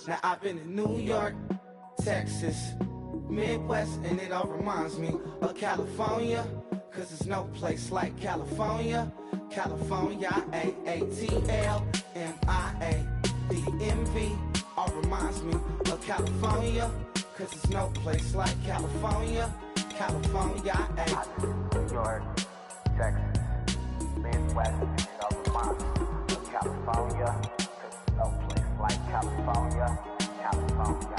Now I've been in New York, Texas, Midwest, and it all reminds me of California, cause there's no place like California. California, A-A-T-L-M-I-A-D-M-V, all reminds me of California, cause there's no place like California. California, New York, Texas, Midwest, and it all reminds me of California, cause there's no place like California. California,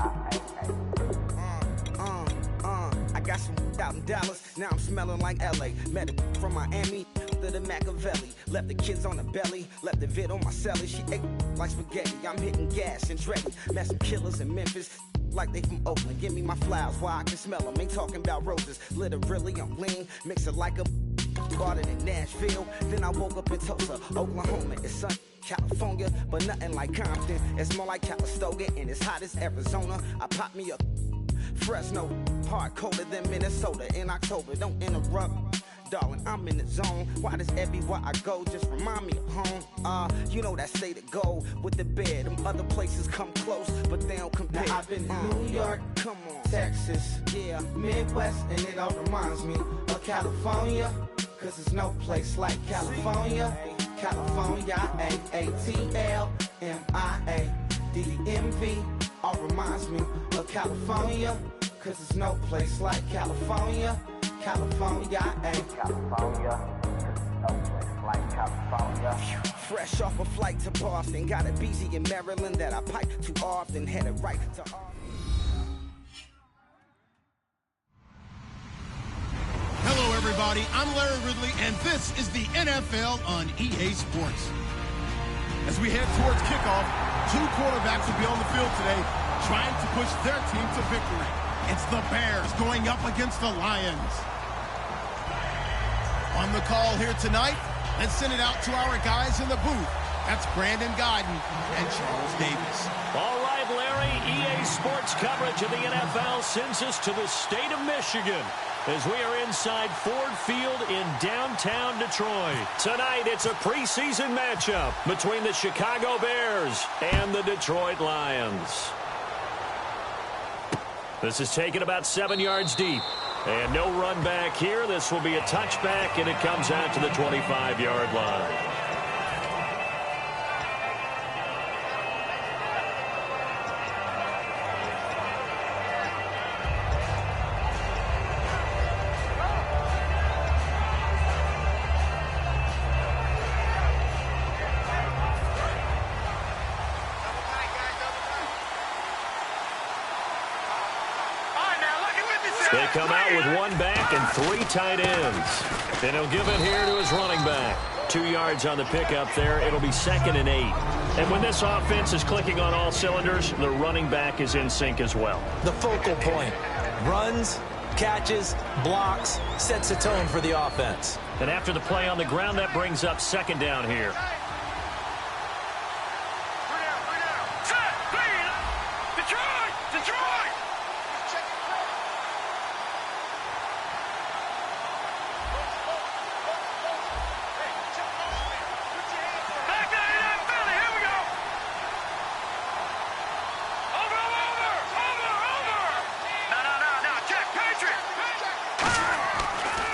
I got some out in Dallas, now I'm smelling like LA. Met it from Miami to the Machiavelli. Left the kids on the belly, left the vid on my celly. She ate like spaghetti, I'm hitting gas and Dreddy. Met some killers in Memphis, like they from Oakland. Give me my flowers while I can smell them. Ain't talking about roses, literally I'm lean. Mix it like a bought it in Nashville. Then I woke up in Tulsa, Oklahoma. It's sunny, California, but nothing like Compton. It's more like Calistoga and it's hot as Arizona. I pop me up Fresno, hard colder than Minnesota in October. Don't interrupt, darling, I'm in the zone. Why does everywhere I go just remind me of home? You know that state of gold with the bed. Them other places come close, but they don't compare. Now I've been in New York, come on, Texas, yeah, Midwest, and it all reminds me of California, cause there's no place like California. California, A-A-T-L-M-I-A-D-M-V, all reminds me of California, cause there's no place like California. California, California, no place like California. Fresh off a flight to Boston, got a BZ in Maryland that I pipe too often, headed right to Hello, everybody. I'm Larry Ridley, and this is the NFL on EA Sports. As we head towards kickoff, two quarterbacks will be on the field today trying to push their team to victory. It's the Bears going up against the Lions. On the call here tonight, let's send it out to our guys in the booth. That's Brandon Guyton and Charles Davis. All right, Larry, EA Sports coverage of the NFL sends us to the state of Michigan as we are inside Ford Field in downtown Detroit. Tonight, it's a preseason matchup between the Chicago Bears and the Detroit Lions. This is taken about 7 yards deep. And no run back here. This will be a touchback, and it comes out to the 25-yard line. They come out with one back and three tight ends. And he'll give it here to his running back. 2 yards on the pickup there. It'll be 2nd and 8. And when this offense is clicking on all cylinders, the running back is in sync as well. The focal point. Runs, catches, blocks, sets a tone for the offense. And after the play on the ground, that brings up 2nd down here.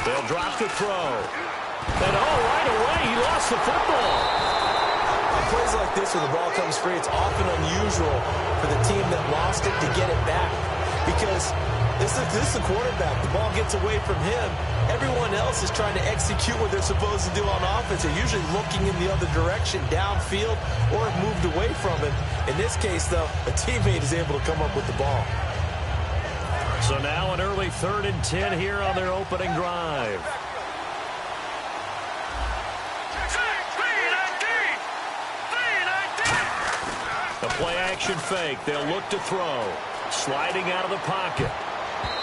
They'll drop the throw. And right away, he lost the football. On plays like this where the ball comes free, it's often unusual for the team that lost it to get it back. Because this is the quarterback. The ball gets away from him. Everyone else is trying to execute what they're supposed to do on offense. They're usually looking in the other direction, downfield, or have moved away from it. In this case, though, a teammate is able to come up with the ball. So now an early 3rd and 10 here on their opening drive. A play-action fake. They'll look to throw. Sliding out of the pocket.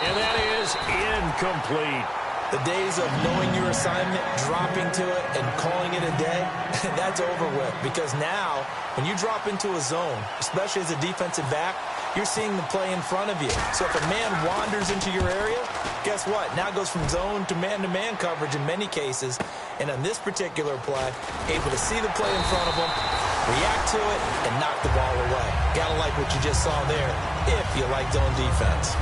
And that is incomplete. The days of knowing your assignment, dropping to it, and calling it a day, that's over with. Because now, when you drop into a zone, especially as a defensive back, you're seeing the play in front of you. So if a man wanders into your area, guess what? Now it goes from zone to man-to-man coverage in many cases. And on this particular play, able to see the play in front of him, react to it, and knock the ball away. Gotta like what you just saw there if you like zone defense.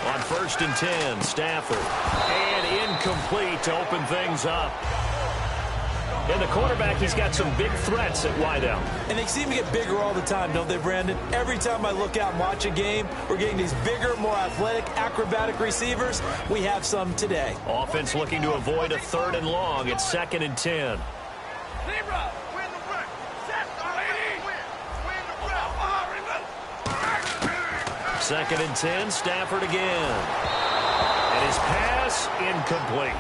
On 1st and 10, Stafford. And incomplete to open things up. And the quarterback, he's got some big threats at wideout. And they seem to get bigger all the time, don't they, Brandon? Every time I look out and watch a game, we're getting these bigger, more athletic, acrobatic receivers. We have some today. Offense looking to avoid a 3rd and long. It's 2nd and 10. 2nd and 10, Stafford again. And his pass incomplete.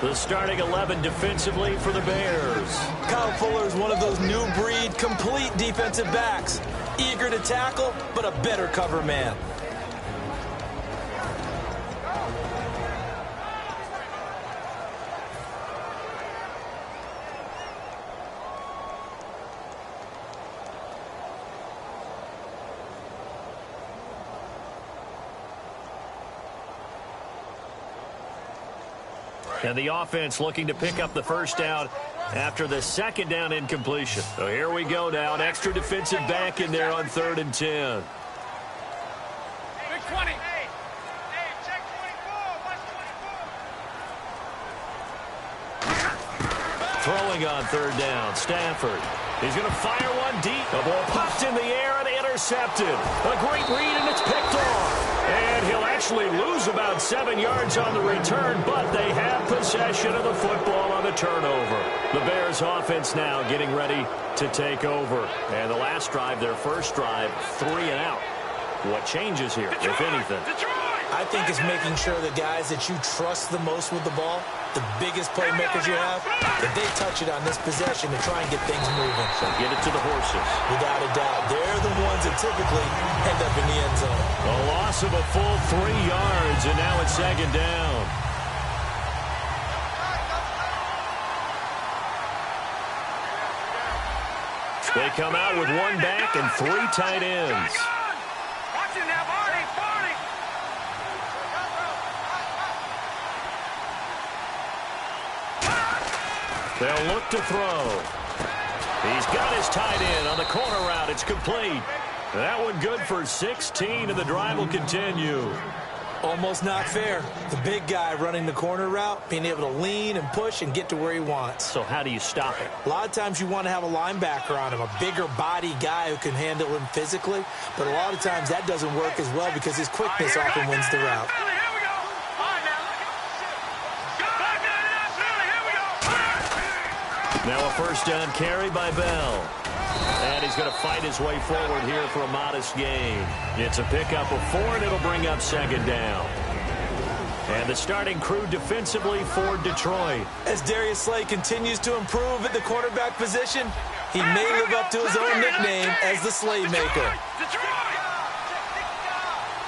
The starting 11 defensively for the Bears. Kyle Fuller is one of those new breed, complete defensive backs. Eager to tackle, but a better cover man. And the offense looking to pick up the first down after the 2nd down incompletion. So here we go now. An extra defensive back in there on 3rd and 10. Big 20. Check 24. Throwing on 3rd down. Stafford. He's going to fire one deep. The ball popped in the air and intercepted. A great read, and it's picked off. And he'll actually lose about 7 yards on the return, but they have possession of the football on the turnover. The Bears offense now getting ready to take over. And the last drive, their first drive, 3 and out. What changes here, if anything? I think it's making sure the guys that you trust the most with the ball, the biggest playmakers you have, that they touch it on this possession to try and get things moving. So get it to the horses. Without a doubt. They're the ones that typically end up in the end zone. A loss of a full 3 yards, and now it's 2nd down. They come out with 1 back and 3 tight ends. Watch it now, Barney. They'll look to throw. He's got his tight end on the corner route. It's complete. That one good for 16, and the drive will continue. Almost not fair. The big guy running the corner route, being able to lean and push and get to where he wants. So how do you stop it? A lot of times you want to have a linebacker on him, a bigger body guy who can handle him physically. But a lot of times that doesn't work as well because his quickness often wins the route. Now a first down carry by Bell. And he's going to fight his way forward here for a modest gain. It's a pickup of 4, and it'll bring up 2nd down. And the starting crew defensively for Detroit. As Darius Slay continues to improve at the quarterback position, he may live up to his own nickname as the Slaymaker.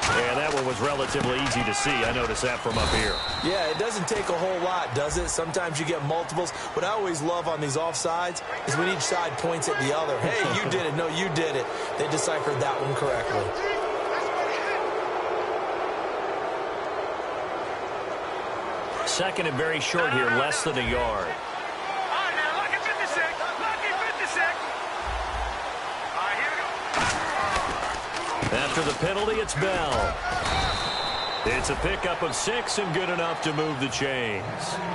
And that one was relatively easy to see. I noticed that from up here. Yeah, it doesn't take a whole lot, does it? Sometimes you get multiples. What I always love on these offsides is when each side points at the other. Hey, you did it. No, you did it. They deciphered that one correctly. Second and very short here, less than a yard. After the penalty, it's Bell. It's a pickup of 6 and good enough to move the chains.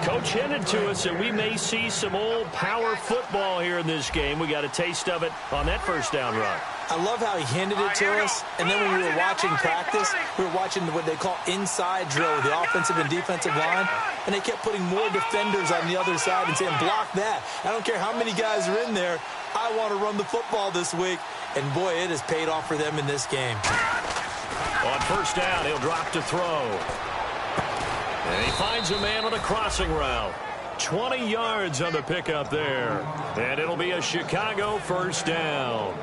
Coach hinted to us that we may see some old power football here in this game. We got a taste of it on that first down run. I love how he handed it to us, and then when we were watching practice, we were watching what they call inside drill with the offensive and defensive line, and they kept putting more defenders on the other side and saying, block that. I don't care how many guys are in there. I want to run the football this week, and boy, it has paid off for them in this game. On first down, he'll drop to throw. And he finds a man on the crossing route. 20 yards on the pickup there. And it'll be a Chicago first down.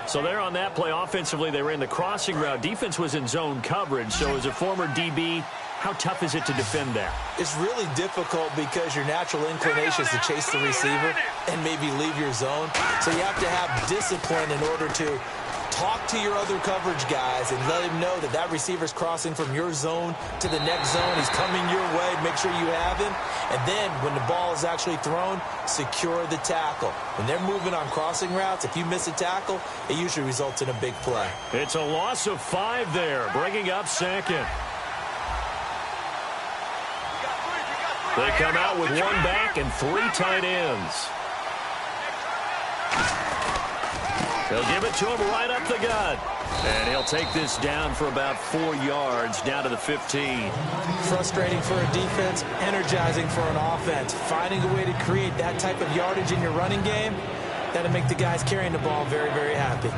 So there on that play, offensively, they ran the crossing route. Defense was in zone coverage, so as a former DB, How tough is it to defend that? It's really difficult because your natural inclination is to chase the receiver and maybe leave your zone. So you have to have discipline in order to talk to your other coverage guys and let him know that that receiver's crossing from your zone to the next zone. He's coming your way. Make sure you have him. And then when the ball is actually thrown, secure the tackle. When they're moving on crossing routes, if you miss a tackle, it usually results in a big play. It's a loss of 5 there, bringing up second. They come out with 1 back and 3 tight ends. They'll give it to him right up the gut. And he'll take this down for about 4 yards, down to the 15. Frustrating for a defense, energizing for an offense. Finding a way to create that type of yardage in your running game, that'll make the guys carrying the ball very, very happy.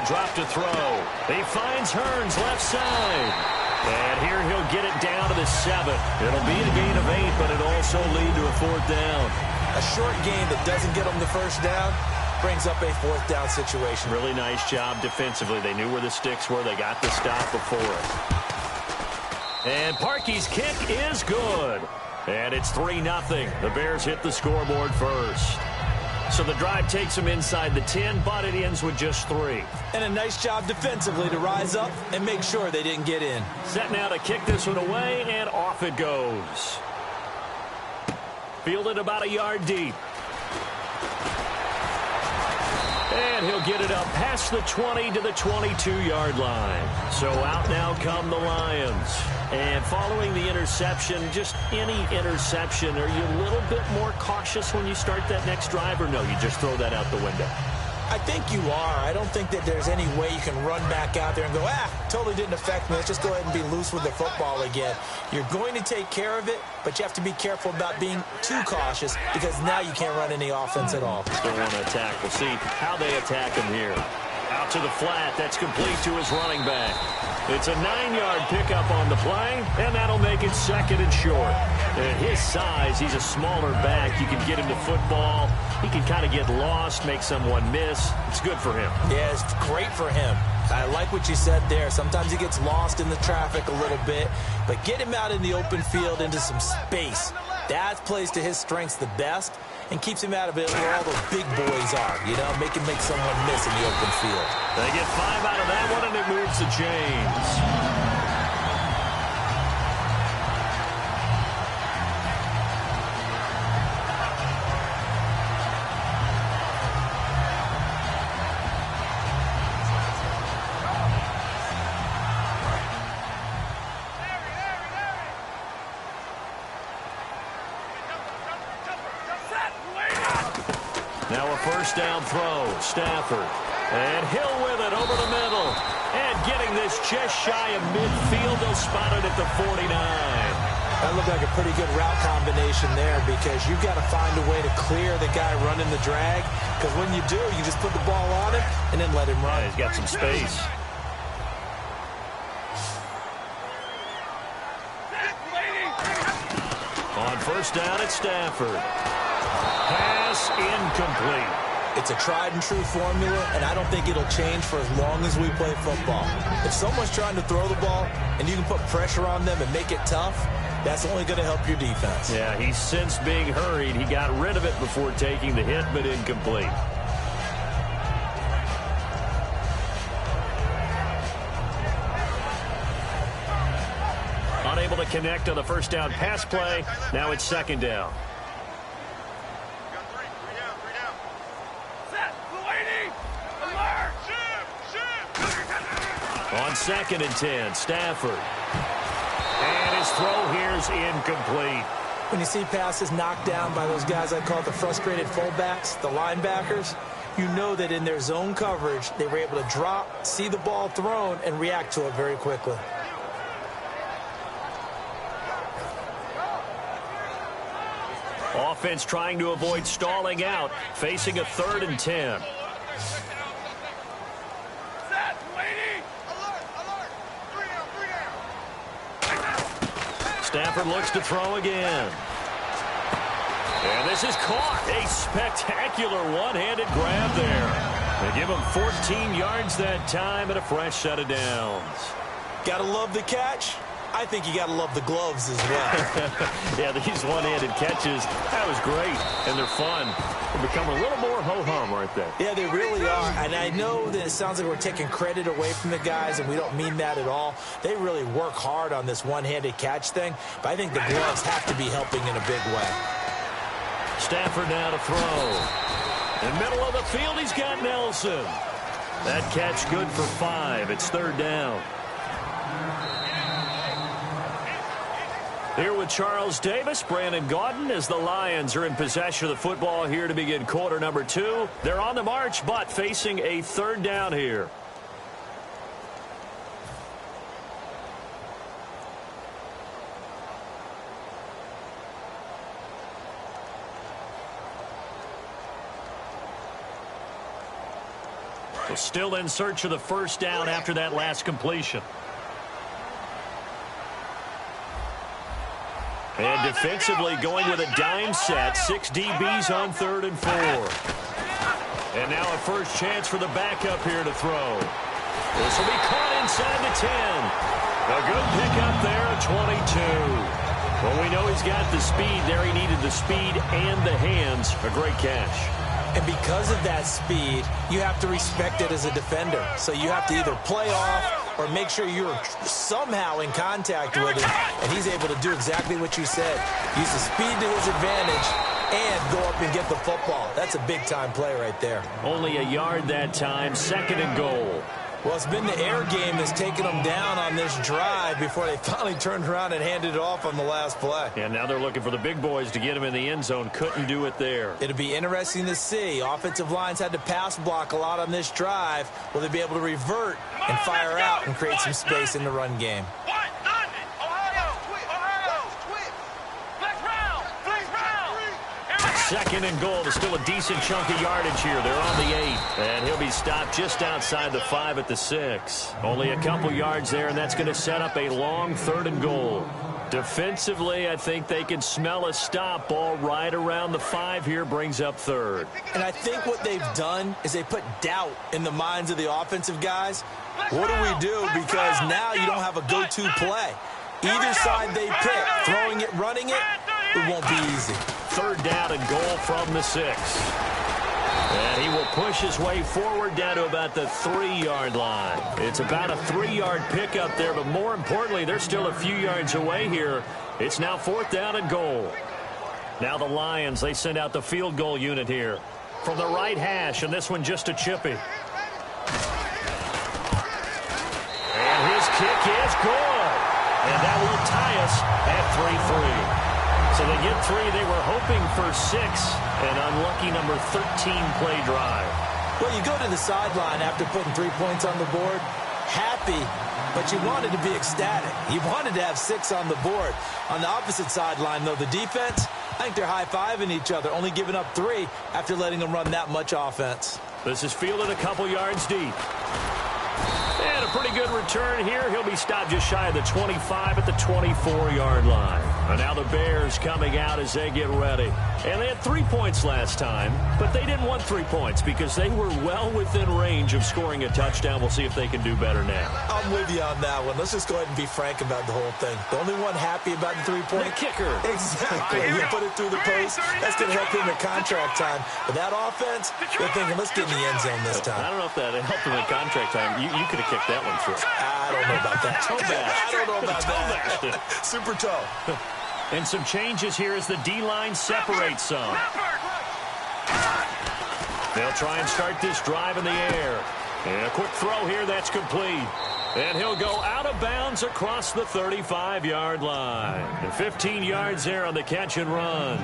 Drop to throw. He finds Hearns left side. And here he'll get it down to the 7. It'll be a gain of 8, but it'll also lead to a 4th down. A short gain that doesn't get them the first down brings up a 4th down situation. Really nice job defensively. They knew where the sticks were. They got the stop before it. And Parkey's kick is good. And it's 3-0. The Bears hit the scoreboard first. So the drive takes them inside the 10, but it ends with just 3. And a nice job defensively to rise up and make sure they didn't get in. Set now to kick this one away, and off it goes. Fielded about a yard deep. And he'll get it up past the 20 to the 22-yard line. So out now come the Lions. And following the interception, just any interception, are you a little bit more cautious when you start that next drive, or no, you just throw that out the window? I think you are. I don't think that there's any way you can run back out there and go, totally didn't affect me. Let's just go ahead and be loose with the football again. You're going to take care of it, but you have to be careful about being too cautious because now you can't run any offense at all. Still want to attack. We'll see how they attack him here. Out to the flat. That's complete to his running back. It's a 9-yard pickup on the play, and that'll make it 2nd and short. At his size, he's a smaller back. You can get him to football. He can kind of get lost, make someone miss. It's good for him. Yeah, it's great for him. I like what you said there. Sometimes he gets lost in the traffic a little bit, but get him out in the open field into some space. That plays to his strengths the best and keeps him out of it where all those big boys are, you know, make someone miss in the open field. They get 5 out of that one, and it moves the chains. Now a first down throw, Stafford. And Hill with it over the middle. And getting this just shy of midfield, they'll spot it at the 49. That looked like a pretty good route combination there because you've got to find a way to clear the guy running the drag. Because when you do, you just put the ball on him and then let him run. Yeah, he's got some space. On first down, it's Stafford. Pass incomplete. It's a tried and true formula, and I don't think it'll change for as long as we play football. If someone's trying to throw the ball and you can put pressure on them and make it tough, that's only going to help your defense. Yeah, he's sensed being hurried. He got rid of it before taking the hit, but incomplete. Unable to connect on the first down pass play. Now it's 2nd down. On 2nd and 10, Stafford. And his throw here's incomplete. When you see passes knocked down by those guys I call the frustrated fullbacks, the linebackers, you know that in their zone coverage, they were able to drop, see the ball thrown, and react to it very quickly. Offense trying to avoid stalling out, facing a 3rd and 10. Set, lady! Alert! 3 down! Stafford looks to throw again. And this is caught. A spectacular one-handed grab there. They give him 14 yards that time and a fresh set of downs. Gotta love the catch. I think you gotta love the gloves as well. Yeah, these one-handed catches, that was great, and they're fun. They become a little more ho-hum, aren't they? Yeah, they really are. And I know that it sounds like we're taking credit away from the guys, and we don't mean that at all. They really work hard on this one-handed catch thing, but I think the gloves have to be helping in a big way. Stafford now to throw. In the middle of the field, he's got Nelson. That catch good for 5. It's 3rd down. Here with Charles Davis, Brandon Gaudin, as the Lions are in possession of the football here to begin quarter number 2. They're on the march, but facing a 3rd down here. So still in search of the 1st down after that last completion. And defensively going with a dime set. 6 DBs on 3rd and 4. And now a first chance for the backup here to throw. This will be caught inside the 10. A good pickup there at 22. Well, we know he's got the speed there. He needed the speed and the hands. A great catch. And because of that speed, you have to respect it as a defender. So you have to either play off or make sure you're somehow in contact with him. And he's able to do exactly what you said. Use the speed to his advantage and go up and get the football. That's a big-time play right there. Only a yard that time. 2nd and goal. Well, it's been the air game that's taken them down on this drive before they finally turned around and handed it off on the last play. And now they're looking for the big boys to get him in the end zone. Couldn't do it there. It'll be interesting to see. Offensive lines had to pass block a lot on this drive. Will they be able to revert and fire out and create some space in the run game? Second and goal. There's still a decent chunk of yardage here. They're on the 8. And he'll be stopped just outside the 5 at the 6. Only a couple yards there, and that's going to set up a long 3rd and goal. Defensively, I think they can smell a stop ball right around the 5 here. Brings up 3rd. And I think what they've done is they put doubt in the minds of the offensive guys. What do we do? Because now you don't have a go-to play. Either side they pick, throwing it, running it, it won't be easy. 3rd down and goal from the 6. And he will push his way forward down to about the 3-yard line. It's about a 3-yard pickup there, but more importantly, they're still a few yards away here. It's now 4th down and goal. Now the Lions, they send out the field goal unit here from the right hash, and this one just a chippy. And his kick is good. And that will tie us at 3-3. So they get 3. They were hoping for 6. An unlucky number 13 play drive. Well, you go to the sideline after putting 3 points on the board, happy, but you wanted to be ecstatic. You wanted to have 6 on the board. On the opposite sideline, though, the defense, I think they're high-fiving each other, only giving up 3 after letting them run that much offense. This is fielded a couple yards deep. And a pretty good return here. He'll be stopped just shy of the 25 at the 24-yard line. And now the Bears coming out as they get ready. And they had 3 points last time, but they didn't want 3 points because they were well within range of scoring a touchdown. We'll see if they can do better now. I'm with you on that one. Let's just go ahead and be frank about the whole thing. The only one happy about the 3-point. The kicker. Exactly. You put it through the post. That's going to help him in contract time. But that offense, they're thinking, let's get in the end zone this time. I don't know if that helped him in contract time. You could have kicked that one through. I don't know about that. I don't know about that. Super toe. And some changes here as the D-line separates some. They'll try and start this drive in the air. And a quick throw here, that's complete. And he'll go out of bounds across the 35-yard line. And 15 yards there on the catch and run.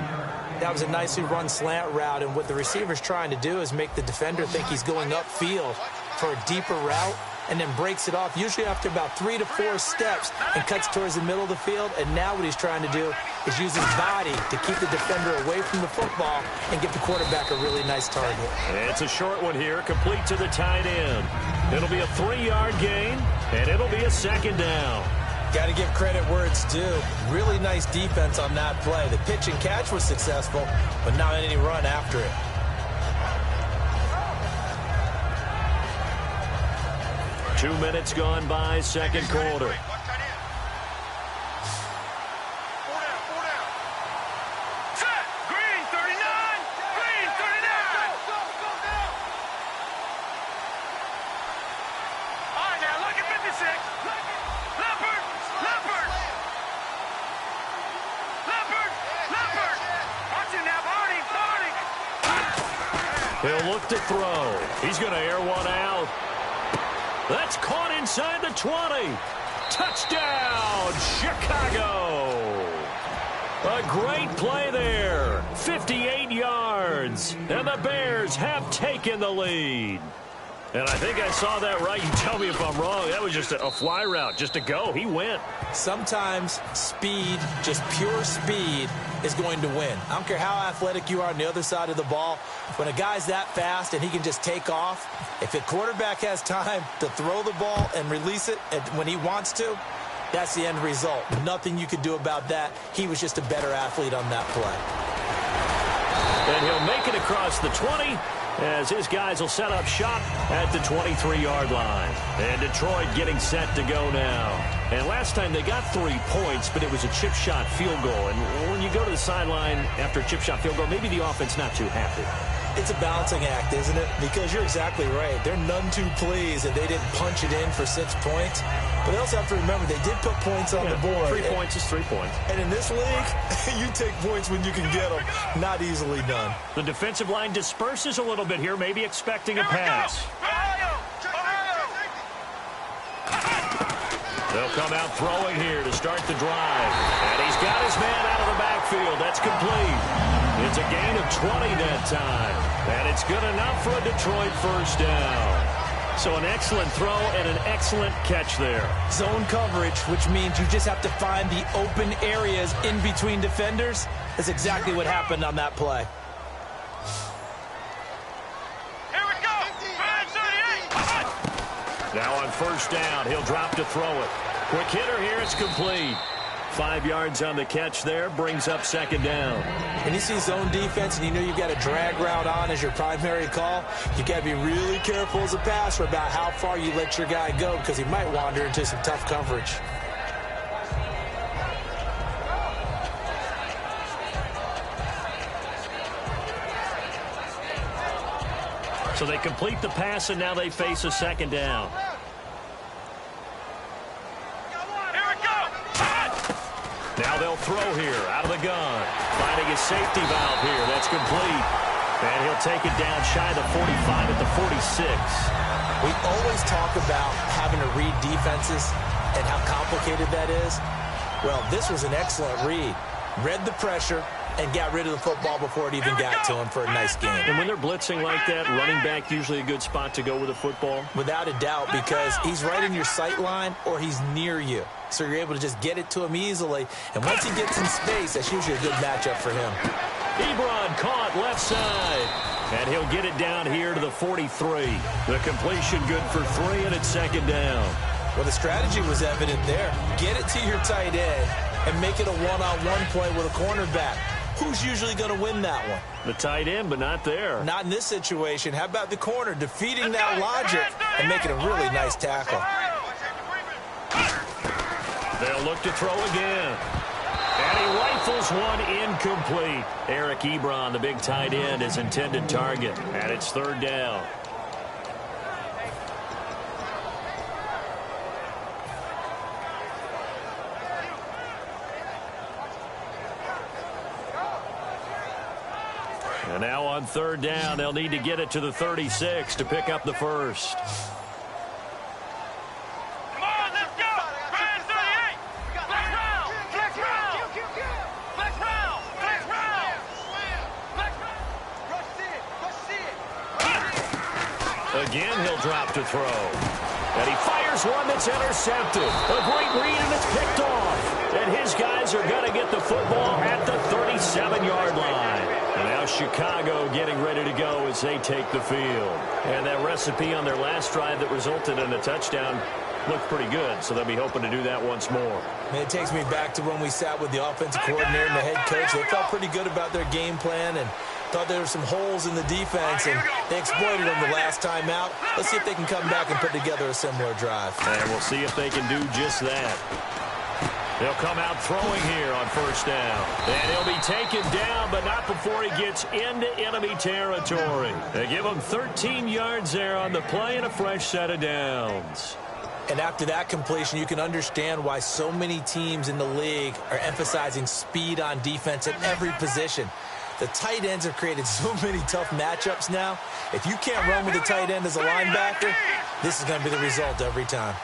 That was a nicely run slant route, and what the receiver's trying to do is make the defender think he's going upfield for a deeper route. and then breaks it off, usually after about 3 to 4 steps, and cuts towards the middle of the field. And now what he's trying to do is use his body to keep the defender away from the football and give the quarterback a really nice target. It's a short one here, complete to the tight end. It'll be a 3-yard gain, and it'll be a second down. Got to give credit where it's due. Really nice defense on that play. The pitch and catch was successful, but not any run after it. Two minutes gone by, second quarter. He'll look to throw. He's going to air one out. That's caught inside the 20. Touchdown, Chicago. A great play there. 58 yards. And the Bears have taken the lead. And I think I saw that right. You tell me if I'm wrong. That was just a fly route, just a go. He went. Sometimes speed, just pure speed, is going to win. I don't care how athletic you are on the other side of the ball. When a guy's that fast and he can just take off, if a quarterback has time to throw the ball and release it when he wants to, that's the end result. Nothing you could do about that. He was just a better athlete on that play. And he'll make it across the 20 as his guys will set up shop at the 23-yard line. And Detroit getting set to go now. And last time they got 3 points, but it was a chip shot field goal. And when you go to the sideline after a chip shot field goal, maybe the offense not too happy. It's a balancing act, isn't it? Because you're exactly right. They're none too pleased that they didn't punch it in for 6 points. But they also have to remember they did put points on the board. 3 points is 3 points. And in this league, you take points when you can get them. Not easily done. The defensive line disperses a little bit here, maybe expecting a pass. They'll come out throwing here to start the drive. And he's got his man out of the backfield. That's complete. It's a gain of 20 that time. And it's good enough for a Detroit first down. So an excellent throw and an excellent catch there. Zone coverage, which means you just have to find the open areas in between defenders. That's exactly what happened on that play. Here we go. 538. Now on first down, he'll drop to throw it. Quick hitter here, it's complete. 5 yards on the catch there, brings up second down. When you see zone defense and you know you've got a drag route on as your primary call, you got to be really careful as a passer about how far you let your guy go because he might wander into some tough coverage. So they complete the pass, and now they face a second down. Now they'll throw here out of the gun. Finding his safety valve here. That's complete. And he'll take it down shy of the 45 at the 46. We always talk about having to read defenses and how complicated that is. Well, this was an excellent read. Read the pressure and got rid of the football before it even got to him for a nice game. And when they're blitzing like that, running back usually a good spot to go with the football? Without a doubt, because he's right in your sight line or he's near you. So you're able to just get it to him easily. And once he gets in space, that's usually a good matchup for him. Ebron caught left side. And he'll get it down here to the 43. The completion good for 3, and it's second down. Well, the strategy was evident there. Get it to your tight end and make it a one-on-one play with a cornerback. Who's usually going to win that one? The tight end, but not there. Not in this situation. How about the corner defeating that logic and making a really nice tackle? They'll look to throw again. And he rifles one incomplete. Eric Ebron, the big tight end, his intended target. And it's third down. And now on third down, they'll need to get it to the 36 to pick up the first. Come on, let's go. 538. Flex round. Flex round. Flex round. Flex round. Flex round. Rush it. Rush it. Again, he'll drop to throw. And he fires one that's intercepted. A great read, and it's picked off. And his guys are going to get the football at the 37-yard line. And now Chicago getting ready to go as they take the field. And that recipe on their last drive that resulted in a touchdown looked pretty good, so they'll be hoping to do that once more. Man, it takes me back to when we sat with the offensive coordinator and the head coach. They felt pretty good about their game plan and thought there were some holes in the defense, and they exploited them the last time out. Let's see if they can come back and put together a similar drive. And we'll see if they can do just that. They'll come out throwing here on first down. And he'll be taken down, but not before he gets into enemy territory. They give him 13 yards there on the play and a fresh set of downs. And after that completion, you can understand why so many teams in the league are emphasizing speed on defense at every position. The tight ends have created so many tough matchups now. If you can't run with a tight end as a linebacker, this is going to be the result every time.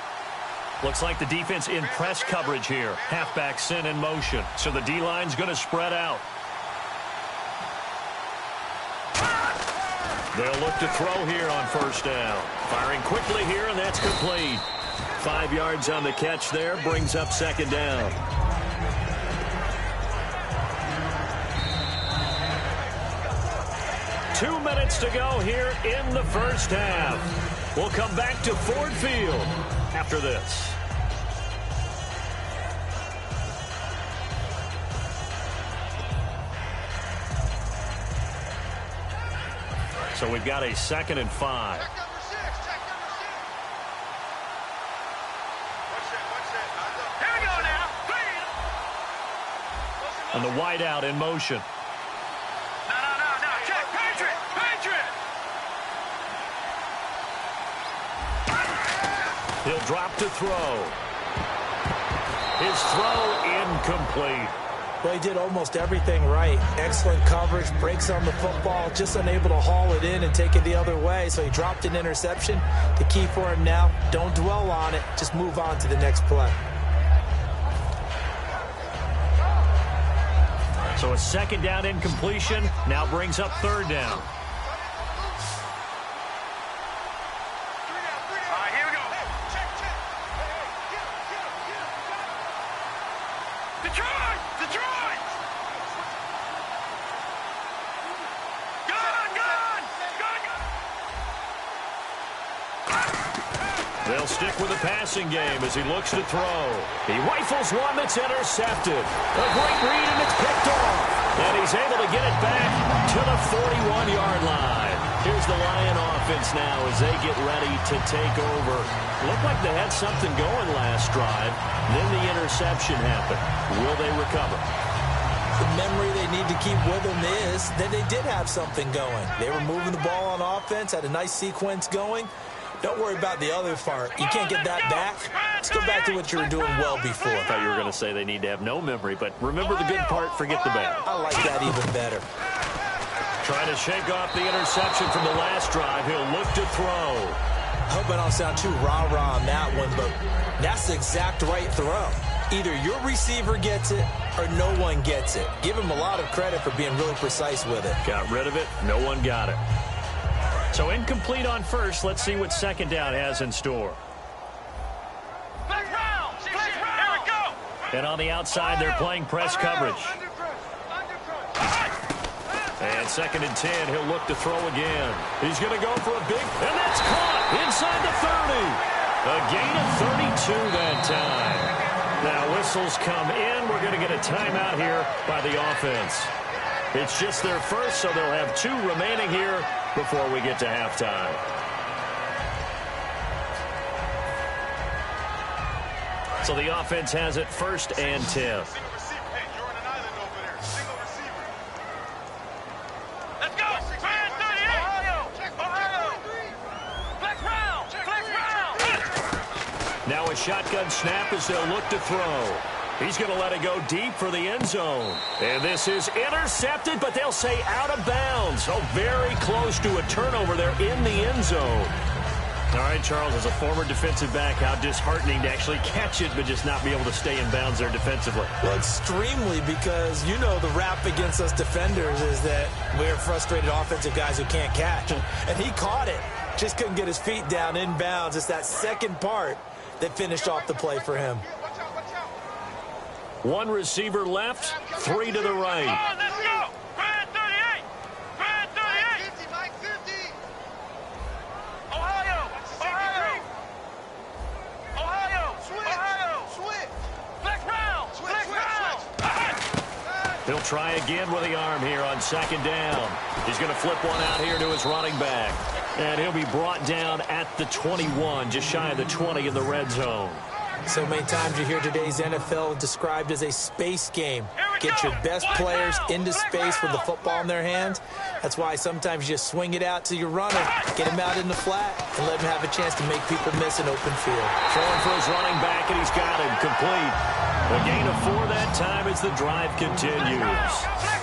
Looks like the defense in press coverage here. Halfback sent in motion. So the D-line's going to spread out. They'll look to throw here on first down. Firing quickly here, and that's complete. 5 yards on the catch there, brings up second down. Two minutes to go here in the first half. We'll come back to Ford Field after this. So we've got a 2nd and 5. And the wide out in motion. No. Check. Patriot. He'll drop to throw. His throw incomplete. Well, he did almost everything right. Excellent coverage, breaks on the football, just unable to haul it in and take it the other way. So he dropped an interception. The key for him now, don't dwell on it. Just move on to the next play. So a 2nd down incompletion now brings up 3rd down. Here we go. Detroit! Gun! They'll stick with the passing game as he looks to throw. He rifles one that's intercepted. A great read, and it's picked off. And he's able to get it back to the 41-yard line. Here's the Lion offense now as they get ready to take over. Looked like they had something going last drive. Then the interception happened. Will they recover? The memory they need to keep with them is that they did have something going. They were moving the ball on offense, had a nice sequence going. Don't worry about the other part. You can't get that back. Let's go back to what you were doing well before. I thought you were going to say they need to have no memory, but remember the good part, forget the bad. I like that even better. Trying to shake off the interception from the last drive. He'll look to throw. I hope I don't sound too rah-rah on that one, but that's the exact right throw. Either your receiver gets it or no one gets it. Give him a lot of credit for being really precise with it. Got rid of it. No one got it. So incomplete on first. Let's see what 2nd down has in store. Flex round! Here we go! And on the outside, they're playing press coverage. And 2nd and 10, he'll look to throw again. He's going to go for a big, and that's caught inside the 30. A gain of 32 that time. Now whistles come in. We're going to get a timeout here by the offense. It's just their first, so they'll have 2 remaining here before we get to halftime. So the offense has it 1st and 10. Let's go! Man 38! Ohio! Flex round! Now a shotgun snap as they'll look to throw. He's going to let it go deep for the end zone. And this is intercepted, but they'll say out of bounds. Oh, very close to a turnover there in the end zone. All right, Charles, as a former defensive back, how disheartening to actually catch it but just not be able to stay in bounds there defensively. Well, extremely, because you know the rap against us defenders is that we're frustrated offensive guys who can't catch. And he caught it. Just couldn't get his feet down in bounds. It's that second part that finished off the play for him. One receiver left, three to the right. Oh, let's go. Grand 38. Grand 38. Mike 50. Ohio. Ohio. Ohio. Ohio. Switch. Flex round. Flex round. He'll try again with the arm here on second down. He's going to flip one out here to his running back. And he'll be brought down at the 21, just shy of the 20 in the red zone. So many times you hear today's NFL described as a space game. Get your best players into space with the football in their hands. That's why sometimes you just swing it out to your runner, get him out in the flat, and let him have a chance to make people miss an open field. Throwing for his running back, and he's got him complete. A gain of 4 that time as the drive continues.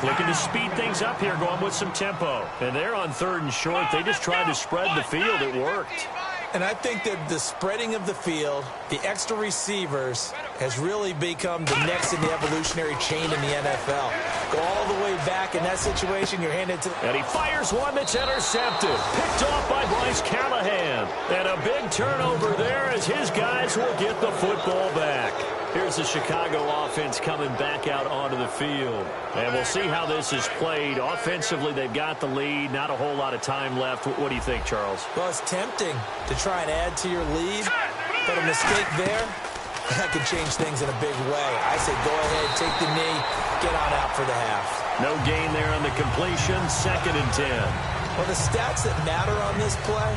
Looking to speed things up here, going with some tempo. And they're on 3rd and short. They just tried to spread the field. It worked. And I think that the spreading of the field, the extra receivers, has really become the next in the evolutionary chain in the NFL. Go all the way back in that situation, you're handed to... And he fires one that's intercepted. Picked off by Bryce Callahan. And a big turnover there as his guys will get the football back. Here's the Chicago offense coming back out onto the field. And we'll see how this is played. Offensively, they've got the lead. Not a whole lot of time left. What do you think, Charles? Well, it's tempting to try and add to your lead, but a mistake there, that could change things in a big way. I say go ahead, take the knee, get on out for the half. No gain there on the completion, 2nd and 10. Well, the stats that matter on this play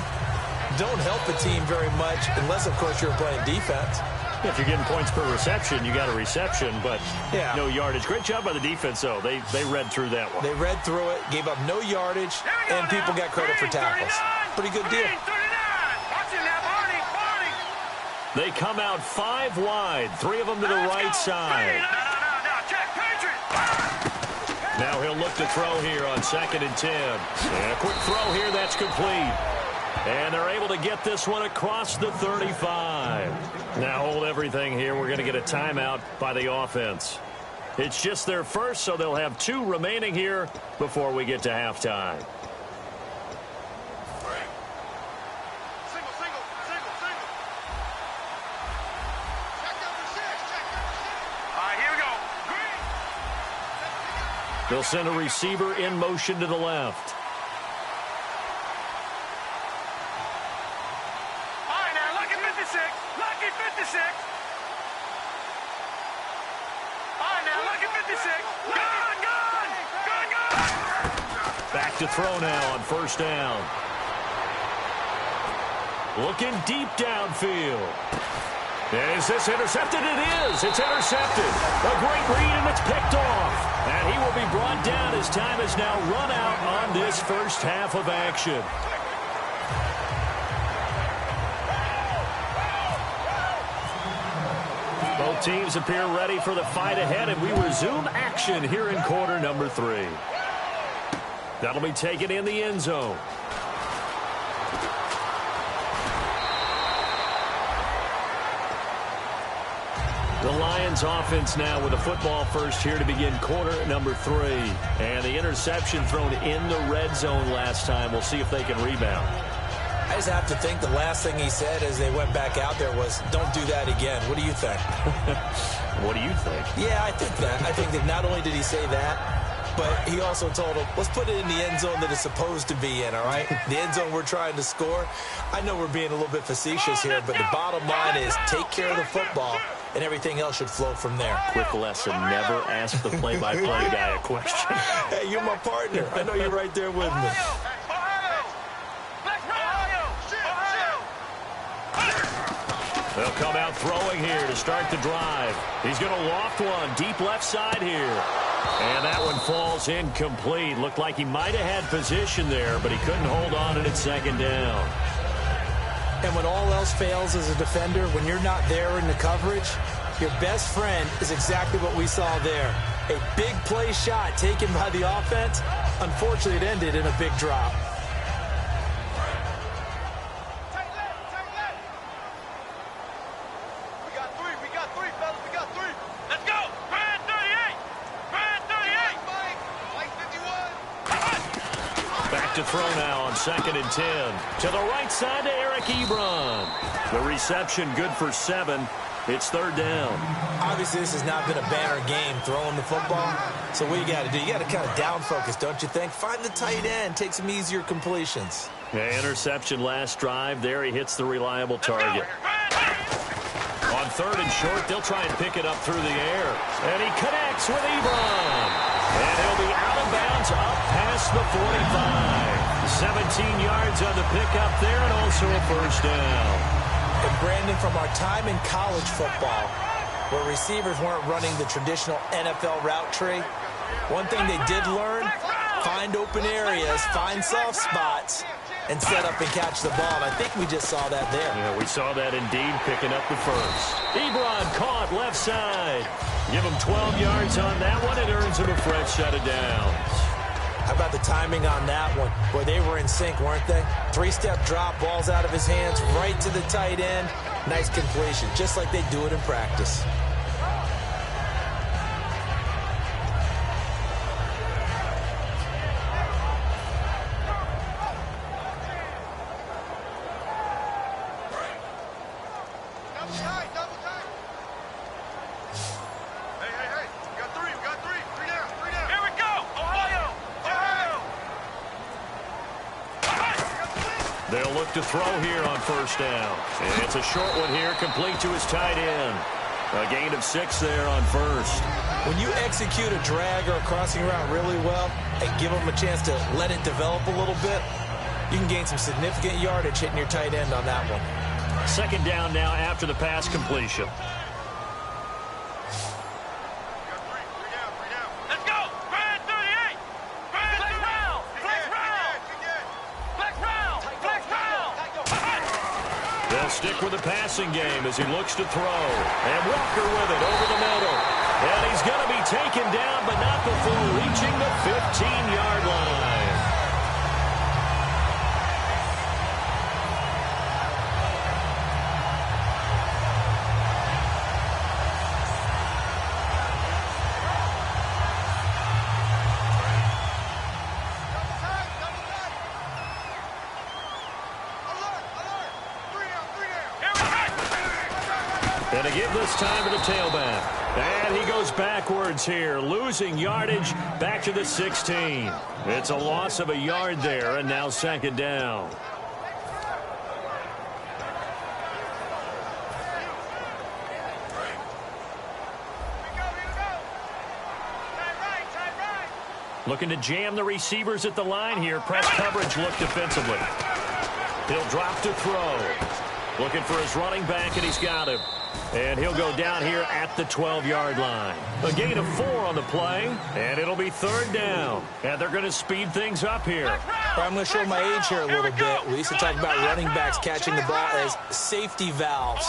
don't help a team very much unless, of course, you're playing defense. If you're getting points per reception, you got a reception, but yeah, no yardage. Great job by the defense, though. They read through that one. They read through it, gave up no yardage, and people got credit for tackles. Pretty good deal. They come out 5 wide, 3 of them to the right side. Now he'll look to throw here on 2nd and 10. And a quick throw here, that's complete. And they're able to get this one across the 35. Now hold everything here. We're going to get a timeout by the offense. It's just their first, so they'll have 2 remaining here before we get to halftime. They'll send a receiver in motion to the left. All right, now, lucky 56. Lucky 56. All right, now, lucky 56. Gun, gun. Gun, gun. Back to throw now on 1st down. Looking deep downfield. Is this intercepted? It is. It's intercepted. A great read, and it's picked off. And he will be brought down as time has now run out on this first half of action. Both teams appear ready for the fight ahead, and we resume action here in quarter number 3. That'll be taken in the end zone. The Lions offense now with a football first here to begin quarter number 3. And the interception thrown in the red zone last time. We'll see if they can rebound. I just have to think the last thing he said as they went back out there was, don't do that again. What do you think? What do you think? Yeah, I think that. I think that not only did he say that, but he also told him, let's put it in the end zone that it's supposed to be in, all right? The end zone we're trying to score. I know we're being a little bit facetious here, but the bottom line is take care of the football, and everything else should flow from there. Quick lesson, never ask the play-by-play guy a question. Hey, you're my partner. I know you're right there with me. They'll come out throwing here to start the drive. He's going to loft one deep left side here. And that one falls incomplete. Looked like he might have had position there, but he couldn't hold on it at 2nd down. And when all else fails as a defender, when you're not there in the coverage, your best friend is exactly what we saw there. A big play shot taken by the offense. Unfortunately, it ended in a big drop. to throw now on 2nd and 10. To the right side to Eric Ebron. The reception good for 7. It's 3rd down. Obviously, this has not been a banner game throwing the football. So what you got to do, you got to kind of down focus, don't you think? Find the tight end, take some easier completions. Yeah, interception last drive. There he hits the reliable target. On 3rd and short, they'll try and pick it up through the air. And he connects with Ebron. And he'll be out of bounds up past the 45. 17 yards on the pickup there and also a 1st down. And Brandon, from our time in college football, where receivers weren't running the traditional NFL route tree, one thing they did learn, find open areas, find soft spots, and set up and catch the ball. And I think we just saw that there. Yeah, we saw that indeed, picking up the 1st. Ebron caught left side. Give him 12 yards on that one. It earns him a fresh set of downs. How about the timing on that one? Boy, they were in sync, weren't they? 3-step drop, balls out of his hands, right to the tight end. Nice completion, just like they do it in practice. They'll look to throw here on 1st down. And it's a short one here, complete to his tight end. A gain of 6 there on 1st. When you execute a drag or a crossing route really well and give them a chance to let it develop a little bit, you can gain some significant yardage hitting your tight end on that one. 2nd down now after the pass completion. Stick with the passing game as he looks to throw. And Walker with it over the middle. And he's going to be taken down, but not before reaching the 15-yard line. And to give this time to the tailback. And he goes backwards here, losing yardage back to the 16. It's a loss of a yard there, and now 2nd down. Looking to jam the receivers at the line here. Press coverage look defensively. He'll drop to throw. Looking for his running back, and he's got him. And he'll go down here at the 12-yard line. A gain of 4 on the play, and it'll be 3rd down. And they're going to speed things up here. I'm going to show my age here a little bit. We used to talk about running backs catching the ball as safety valves.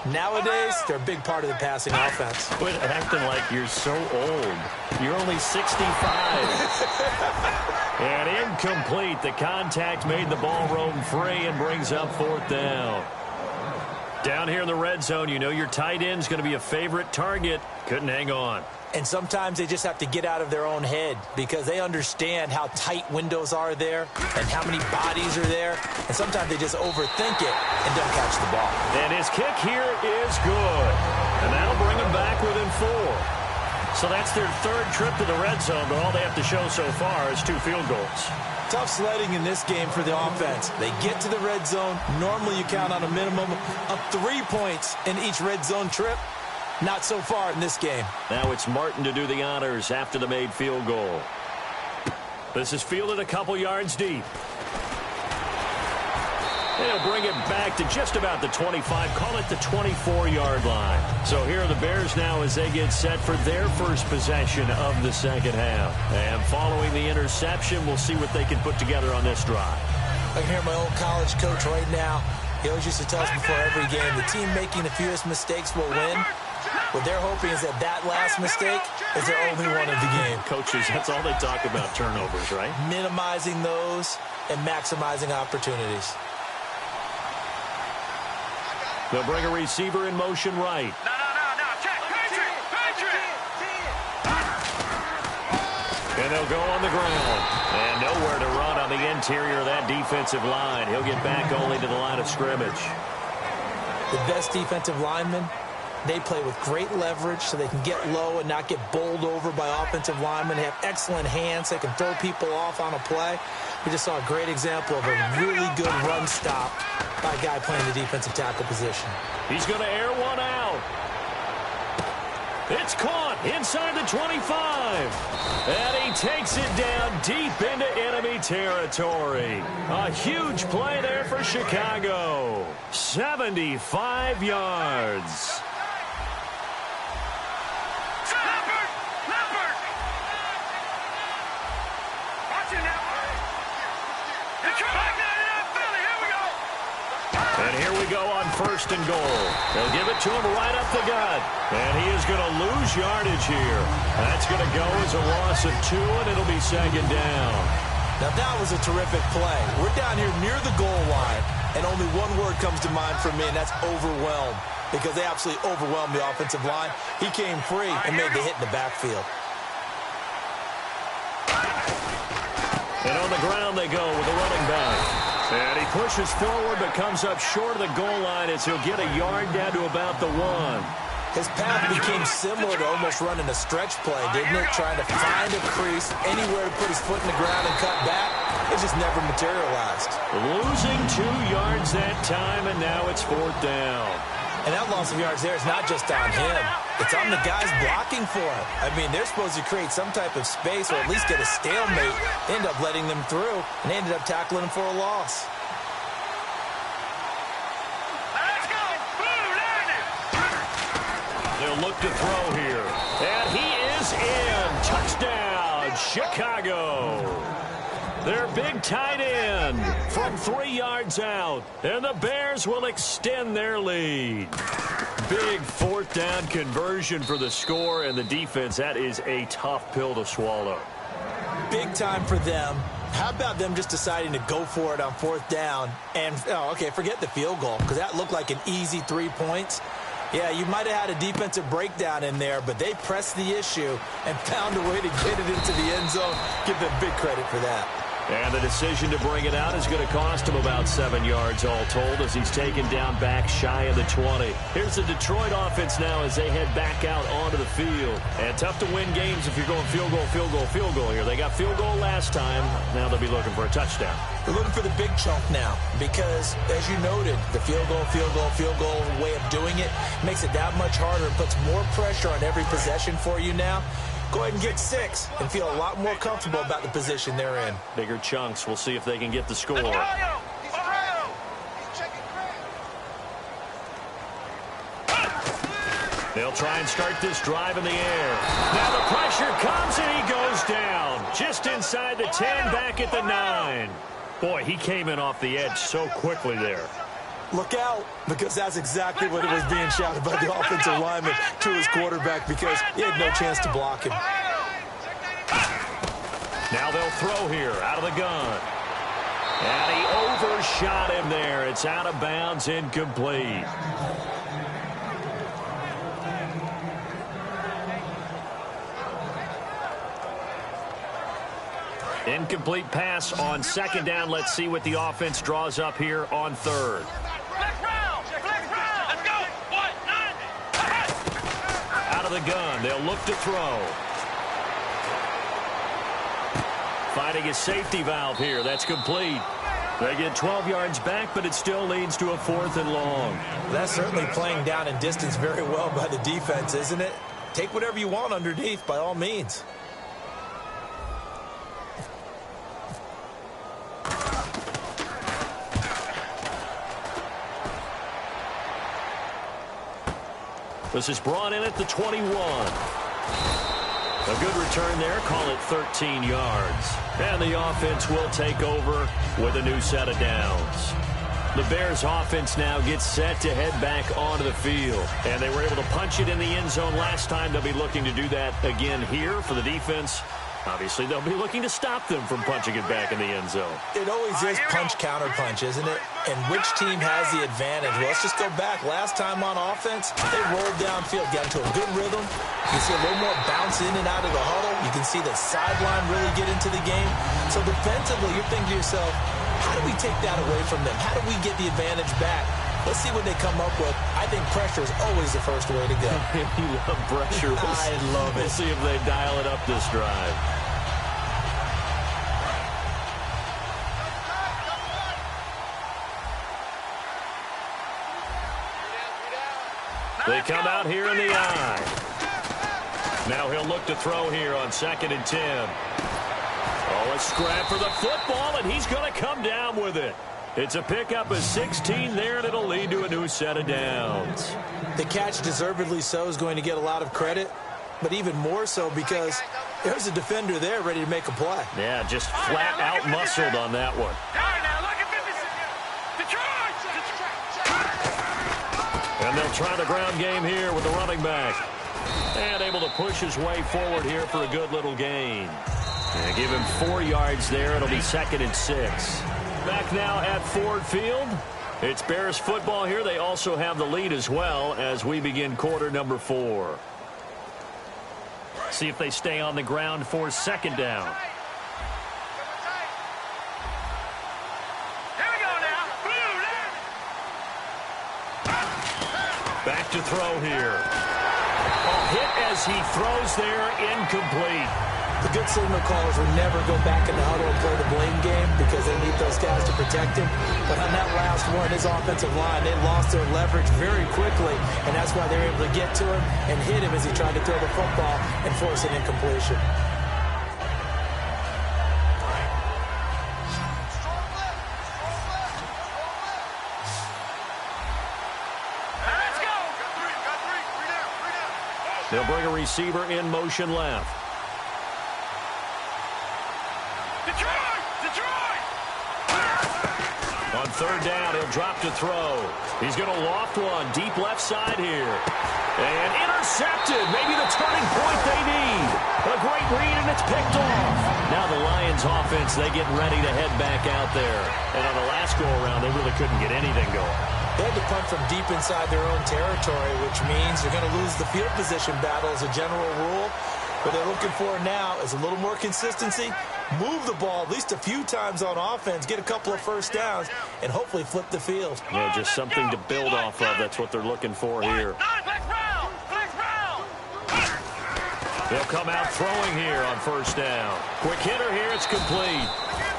Nowadays, they're a big part of the passing offense. Quit acting like you're so old. You're only 65. And incomplete. The contact made the ball roam free and brings up 4th down. Down here in the red zone, you know your tight end's going to be a favorite target. Couldn't hang on. And sometimes they just have to get out of their own head because they understand how tight windows are there and how many bodies are there. And sometimes they just overthink it and don't catch the ball. And his kick here is good. And that'll bring him back within 4. So that's their 3rd trip to the red zone, but all they have to show so far is 2 field goals. Tough sledding in this game for the offense. They get to the red zone. Normally you count on a minimum of 3 points in each red zone trip. Not so far in this game. Now it's Martin to do the honors after the made field goal. This is fielded a couple yards deep. They'll bring it back to just about the 25, call it the 24-yard line. So here are the Bears now as they get set for their first possession of the 2nd half. And following the interception, we'll see what they can put together on this drive. I can hear my old college coach right now. He always used to tell us before every game, the team making the fewest mistakes will win. What they're hoping is that that last mistake is their only one of the game. Coaches, that's all they talk about, turnovers, right? Minimizing those and maximizing opportunities. They'll bring a receiver in motion right. No. Check. Patriot. And they'll go on the ground. And nowhere to run on the interior of that defensive line. He'll get back only to the line of scrimmage. The best defensive linemen, they play with great leverage so they can get low and not get bowled over by offensive linemen. They have excellent hands. They can throw people off on a play. We just saw a great example of a really good run stop by a guy playing the defensive tackle position. He's going to air one out. It's caught inside the 25. And he takes it down deep into enemy territory. A huge play there for Chicago. 75 yards. Leopard! Watch it now. It's back in Philly. Here we go. And here we go on 1st and goal. They'll give it to him right up the gut. And he is going to lose yardage here. That's going to go as a loss of 2, and it'll be 2nd down. Now that was a terrific play. We're down here near the goal line, and only one word comes to mind for me, and that's overwhelmed, because they absolutely overwhelmed the offensive line. He came free and made the hit in the backfield. And on the ground they go with the running back. And he pushes forward but comes up short of the goal line as he'll get a yard down to about the 1. His path became similar to almost running a stretch play, didn't it? Trying to find a crease, anywhere to put his foot in the ground and cut back. It just never materialized. Losing 2 yards that time, and now it's 4th down. And that loss of yards there is not just on him. It's on the guys blocking for him. I mean, they're supposed to create some type of space or at least get a stalemate. They end up letting them through, and they ended up tackling him for a loss. Let's go. Blue line. They'll look to throw here. And he is in. Touchdown, Chicago. Their big tight end from 3 yards out. And the Bears will extend their lead. Big 4th down conversion for the score, and the defense, that is a tough pill to swallow. Big time for them. How about them just deciding to go for it on 4th down? And, forget the field goal, because that looked like an easy 3 points. Yeah, you might have had a defensive breakdown in there, but they pressed the issue and found a way to get it into the end zone. Give them big credit for that. And the decision to bring it out is going to cost him about 7 yards all told as he's taken down back shy of the 20. Here's the Detroit offense now as they head back out onto the field. And tough to win games if you're going field goal, field goal, field goal here. They got field goal last time. Now they'll be looking for a touchdown. They're looking for the big chunk now because, as you noted, the field goal way of doing it makes it that much harder and puts more pressure on every possession for you now. Go ahead and get 6 and feel a lot more comfortable about the position they're in. Bigger chunks. We'll see if they can get the score. Ohio. They'll try and start this drive in the air. Now the pressure comes and he goes down. Just inside the 10, back at the 9. Boy, he came in off the edge so quickly there. Look out, because that's exactly what it was being shouted by the offensive lineman to his quarterback because he had no chance to block him. Now they'll throw here out of the gun. And he overshot him there. It's out of bounds, incomplete. Incomplete pass on 2nd down. Let's see what the offense draws up here on 3rd. Let's go. 1-9. Out of the gun. They'll look to throw. Finding a safety valve here. That's complete. They get 12 yards back, but it still leads to a 4th and long. That's certainly playing down in distance very well by the defense, isn't it? Take whatever you want underneath, by all means. This is brought in at the 21. A good return there. Call it 13 yards. And the offense will take over with a new set of downs. The Bears offense now gets set to head back onto the field. And they were able to punch it in the end zone last time. They'll be looking to do that again here for the defense. Obviously, they'll be looking to stop them from punching it back in the end zone. It always is punch-counter-punch, isn't it? And which team has the advantage? Well, let's just go back. Last time on offense, they rolled downfield, got into a good rhythm. You see a little more bounce in and out of the huddle. You can see the sideline really get into the game. So defensively, you're thinking to yourself, how do we take that away from them? How do we get the advantage back? Let's see what they come up with. I think pressure is always the first way to go. You love pressure. I love it. We'll see if they dial it up this drive. They come out here in the eye. Now he'll look to throw here on 2nd and 10. Oh, a scrap for the football, and he's going to come down with it. It's a pickup of 16 there, and it'll lead to a new set of downs. The catch, deservedly so, is going to get a lot of credit, but even more so because there's a defender there ready to make a play. Yeah, just flat out muscled on that one. And they'll try the ground game here with the running back. And able to push his way forward here for a good little gain. And give him 4 yards there. It'll be 2nd and 6. Back now at Ford Field. It's Bears football here. They also have the lead as well as we begin quarter number 4. See if they stay on the ground for 2nd down. Back to throw here. Hit as he throws there, incomplete. The good signal callers will never go back in the huddle and play the blame game because they need those guys to protect him. But on that last one, his offensive line, they lost their leverage very quickly, and that's why they were able to get to him and hit him as he tried to throw the football and force an incompletion. They'll bring a receiver in motion left. On 3rd down, he'll drop to throw. He's going to loft one deep left side here. And intercepted. Maybe the turning point they need. A great read, and it's picked off. Now the Lions offense, they get ready to head back out there. And on the last go-around, they really couldn't get anything going. They had to punt from deep inside their own territory, which means you're going to lose the field position battle as a general rule. What they're looking for now is a little more consistency, move the ball at least a few times on offense, get a couple of first downs, and hopefully flip the field. Yeah, just something to build off of. That's what they're looking for here. They'll come out throwing here on 1st down. Quick hitter here, it's complete.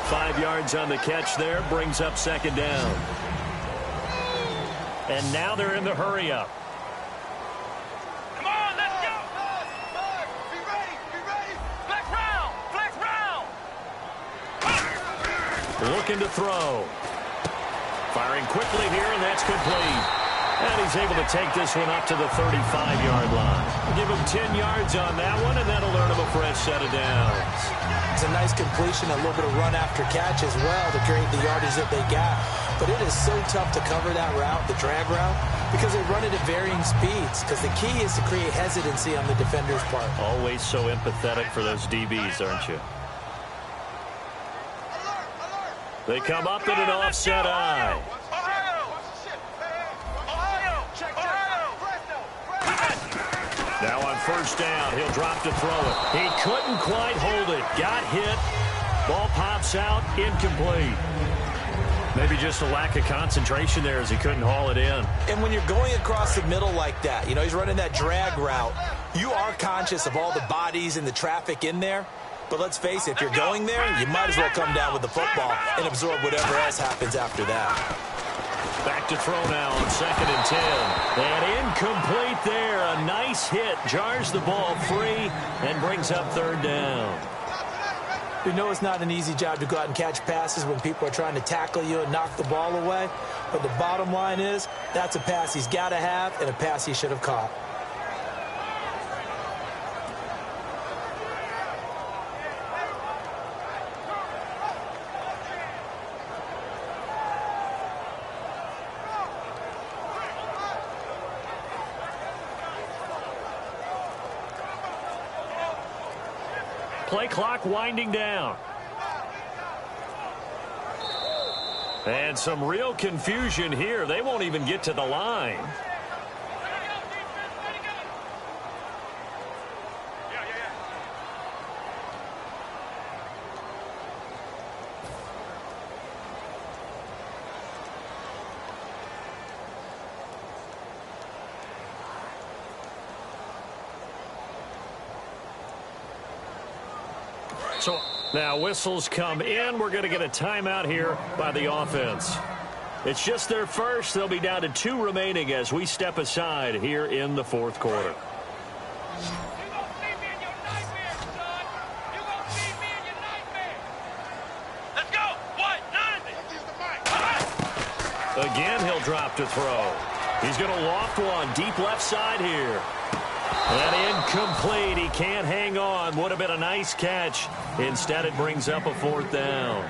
5 yards on the catch there, brings up 2nd down. And now they're in the hurry-up. Come on, let's go! Be ready! Flex round! Looking to throw. Firing quickly here, and that's complete. And he's able to take this one up to the 35-yard line. Give him 10 yards on that one, and that'll earn him a fresh set of downs. It's a nice completion, a little bit of run after catch as well to create the yardage that they got. But it is so tough to cover that route, the drag route, because they run it at varying speeds. Because the key is to create hesitancy on the defender's part. Always so empathetic for those DBs, aren't you? They come up in an offset eye. Now on 1st down, he'll drop to throw it. He couldn't quite hold it. Got hit. Ball pops out, incomplete. Maybe just a lack of concentration there as he couldn't haul it in. And when you're going across the middle like that, you know, he's running that drag route, you are conscious of all the bodies and the traffic in there. But let's face it, if you're going there, you might as well come down with the football and absorb whatever else happens after that. Back to throw now on 2nd and 10. And incomplete there. A nice hit. Jars the ball free and brings up 3rd down. We know it's not an easy job to go out and catch passes when people are trying to tackle you and knock the ball away. But the bottom line is, that's a pass he's got to have and a pass he should have caught. Play clock winding down. And some real confusion here. They won't even get to the line. So now whistles come in. We're going to get a timeout here by the offense. It's just their first. They'll be down to 2 remaining as we step aside here in the fourth quarter. Let's go. What? Again, he'll drop to throw. He's going to loft one deep left side here. And incomplete. He can't hang on. Would have been a nice catch. Instead, it brings up a 4th down.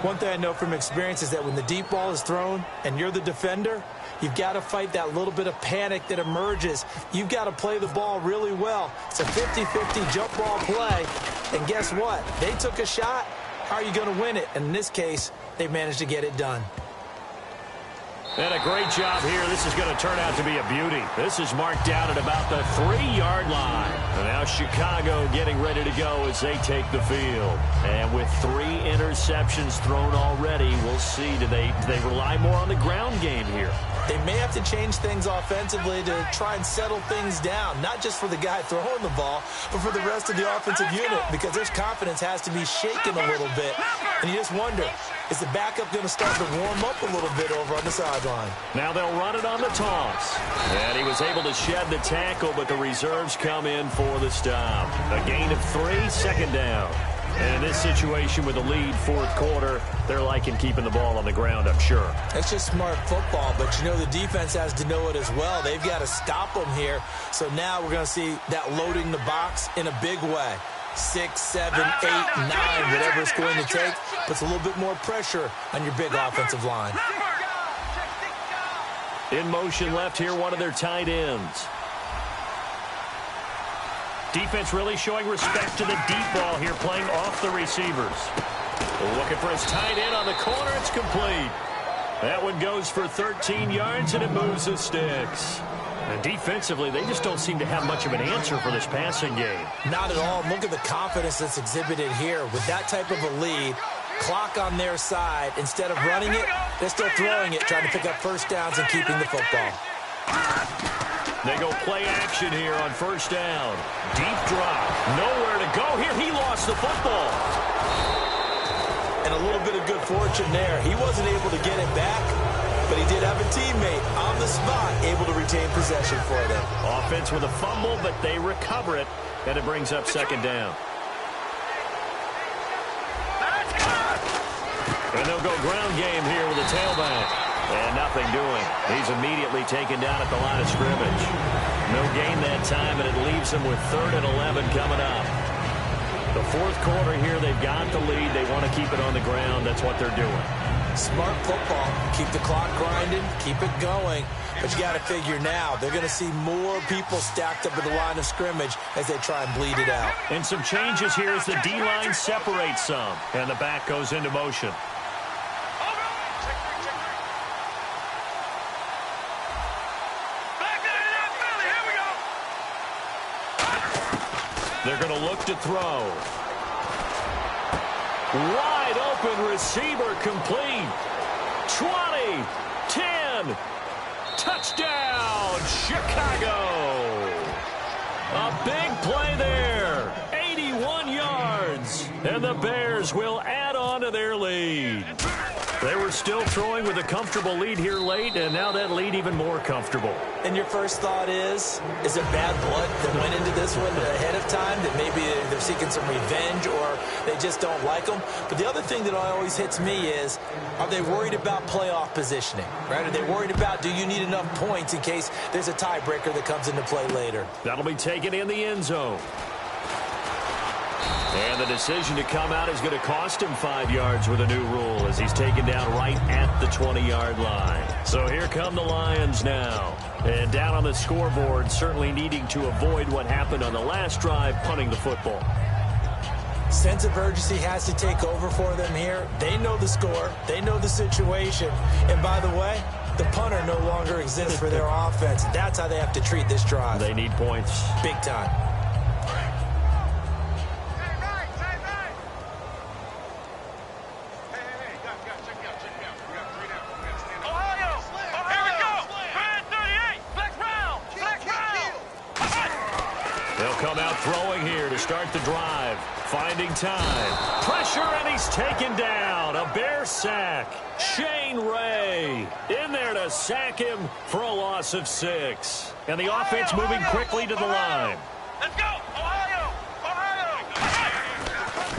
One thing I know from experience is that when the deep ball is thrown and you're the defender, you've got to fight that little bit of panic that emerges. You've got to play the ball really well. It's a 50-50 jump ball play. And guess what? They took a shot. How are you going to win it? And in this case, they managed to get it done. And a great job here. This is going to turn out to be a beauty. This is marked out at about the 3-yard line. And now Chicago getting ready to go as they take the field. And with 3 interceptions thrown already, we'll see. Do they rely more on the ground game here? They may have to change things offensively to try and settle things down, not just for the guy throwing the ball, but for the rest of the offensive unit, because their confidence has to be shaken a little bit. And you just wonder, is the backup going to start to warm up a little bit over on the sideline? Now they'll run it on the toss. And he was able to shed the tackle, but the reserves come in for the stop. A gain of 3, 2nd down. And in this situation with a lead, fourth quarter, they're liking keeping the ball on the ground, I'm sure. That's just smart football, but you know the defense has to know it as well. They've got to stop them here. So now we're going to see that loading the box in a big way. 6, 7, 8, 9, whatever it's going to take, puts a little bit more pressure on your big offensive line. In motion left here, one of their tight ends. Defense really showing respect to the deep ball here, playing off the receivers. Looking for his tight end on the corner. It's complete. That one goes for 13 yards, and it moves the sticks. And defensively, they just don't seem to have much of an answer for this passing game. Not at all. Look at the confidence that's exhibited here. With that type of a lead, clock on their side, instead of running it, they're still throwing it, trying to pick up first downs and keeping the football. They go play action here on first down. Deep drop. Nowhere to go here. He lost the football. And a little bit of good fortune there. He wasn't able to get it back, but he did have a teammate on the spot able to retain possession for them. Offense with a fumble, but they recover it, and it brings up 2nd down. And they'll go ground game here with a tailback. And nothing doing. He's immediately taken down at the line of scrimmage. No gain that time, and it leaves them with 3rd and 11 coming up. The fourth quarter here, they've got the lead. They want to keep it on the ground. That's what they're doing. Smart football. Keep the clock grinding. Keep it going. But you got to figure now, they're going to see more people stacked up at the line of scrimmage as they try and bleed it out. And some changes here as the D-line separates some. And the back goes into motion. They're going to look to throw. Wide open receiver complete. 20, 10, touchdown, Chicago. A big play there. 81 yards. And the Bears will add on to their lead. They were still throwing with a comfortable lead here late, and now that lead even more comfortable. And your first thought is it bad blood that went into this one ahead of time, that maybe they're seeking some revenge or they just don't like them? But the other thing that always hits me is, are they worried about playoff positioning? Right? Are they worried about, do you need enough points in case there's a tiebreaker that comes into play later? That'll be taken in the end zone. And the decision to come out is going to cost him 5 yards with a new rule as he's taken down right at the 20-yard line. So here come the Lions now. And down on the scoreboard, certainly needing to avoid what happened on the last drive, punting the football. Sense of urgency has to take over for them here. They know the score. They know the situation. And by the way, the punter no longer exists for their offense. That's how they have to treat this drive. They need points. Big time. Come out throwing here to start the drive. Finding time. Pressure, and he's taken down. A Bear sack. Shane Ray in there to sack him for a loss of 6. And the offense moving quickly to the line. Let's go, Ohio!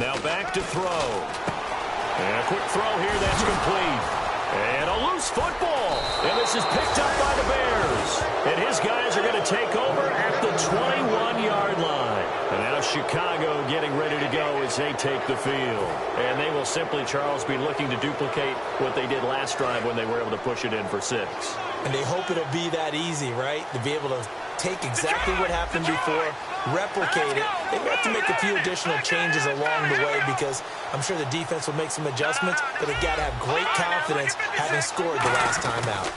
Now back to throw. And a quick throw here that's complete. And a loose football. And this is picked up by the Bears. And his guys are going to take over at the 21-yard line. And now Chicago getting ready to go as they take the field. And they will simply, Charles, be looking to duplicate what they did last drive when they were able to push it in for 6. And they hope it'll be that easy, right? To be able to take exactly what happened before, replicate it. They may have to make a few additional changes along the way because I'm sure the defense will make some adjustments, but they've got to have great confidence having scored the last time out.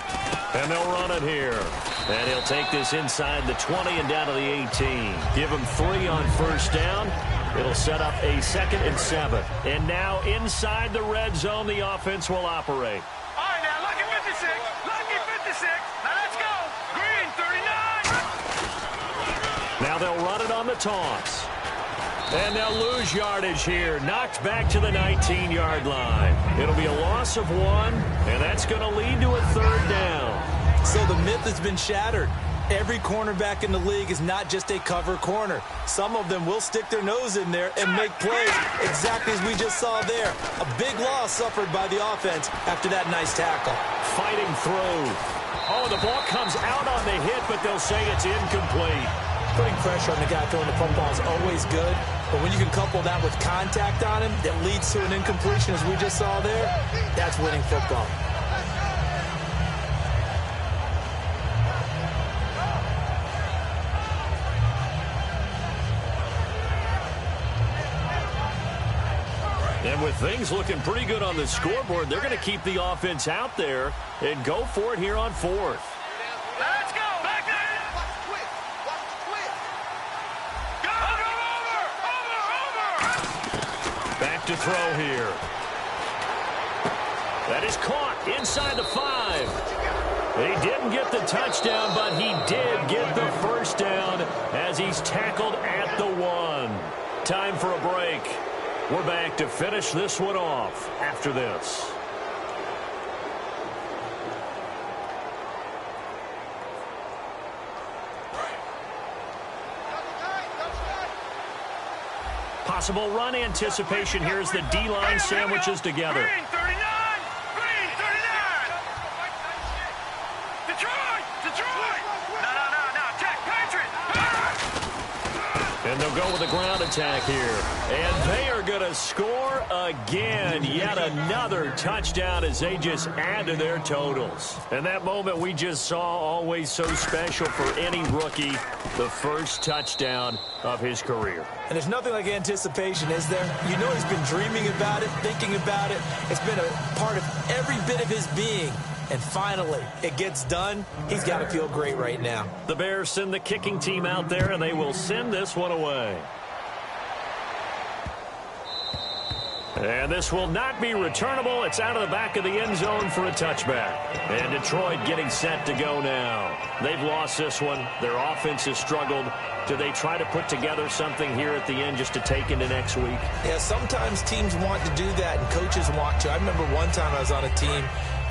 And they'll run it here. And he'll take this inside the 20 and down to the 18. Give him 3 on first down. It'll set up a 2nd and 7. And now inside the red zone, the offense will operate. All right, now, lucky 56. Lucky 56. Now, let's go. Green, 39. Now they'll run it on the toss. And they'll lose yardage here. Knocked back to the 19-yard line. It'll be a loss of 1, and that's going to lead to a 3rd down. So the myth has been shattered. Every cornerback in the league is not just a cover corner. Some of them will stick their nose in there and make plays exactly as we just saw there. A big loss suffered by the offense after that nice tackle. Fighting through. Oh, the ball comes out on the hit, but they'll say it's incomplete. Putting pressure on the guy throwing the football is always good, but when you can couple that with contact on him that leads to an incompletion as we just saw there, that's winning football. And with things looking pretty good on the scoreboard, they're going to keep the offense out there and go for it here on 4th. Let's go. Back there. Watch the twist. Watch the twist. Go. Over. Back to throw here. That is caught inside the 5. He didn't get the touchdown, but he did get the first down as he's tackled at the 1. Time for a break. We're back to finish this one off after this. Possible run anticipation here as the D-line sandwiches together. Green, 39. Green, 39. Detroit. Detroit. No. Attack, Patriot. And they'll go with a ground attack here. And they are going to score again. Yet another touchdown as they just add to their totals. And that moment we just saw, always so special for any rookie, the first touchdown of his career. And there's nothing like anticipation, is there? You know he's been dreaming about it, thinking about it. It's been a part of every bit of his being. And finally, it gets done. He's got to feel great right now. The Bears send the kicking team out there, and they will send this one away. And this will not be returnable. It's out of the back of the end zone for a touchback. And Detroit getting set to go now. They've lost this one. Their offense has struggled. Do they try to put together something here at the end just to take into next week? Yeah, sometimes teams want to do that, and coaches want to. I remember one time I was on a team,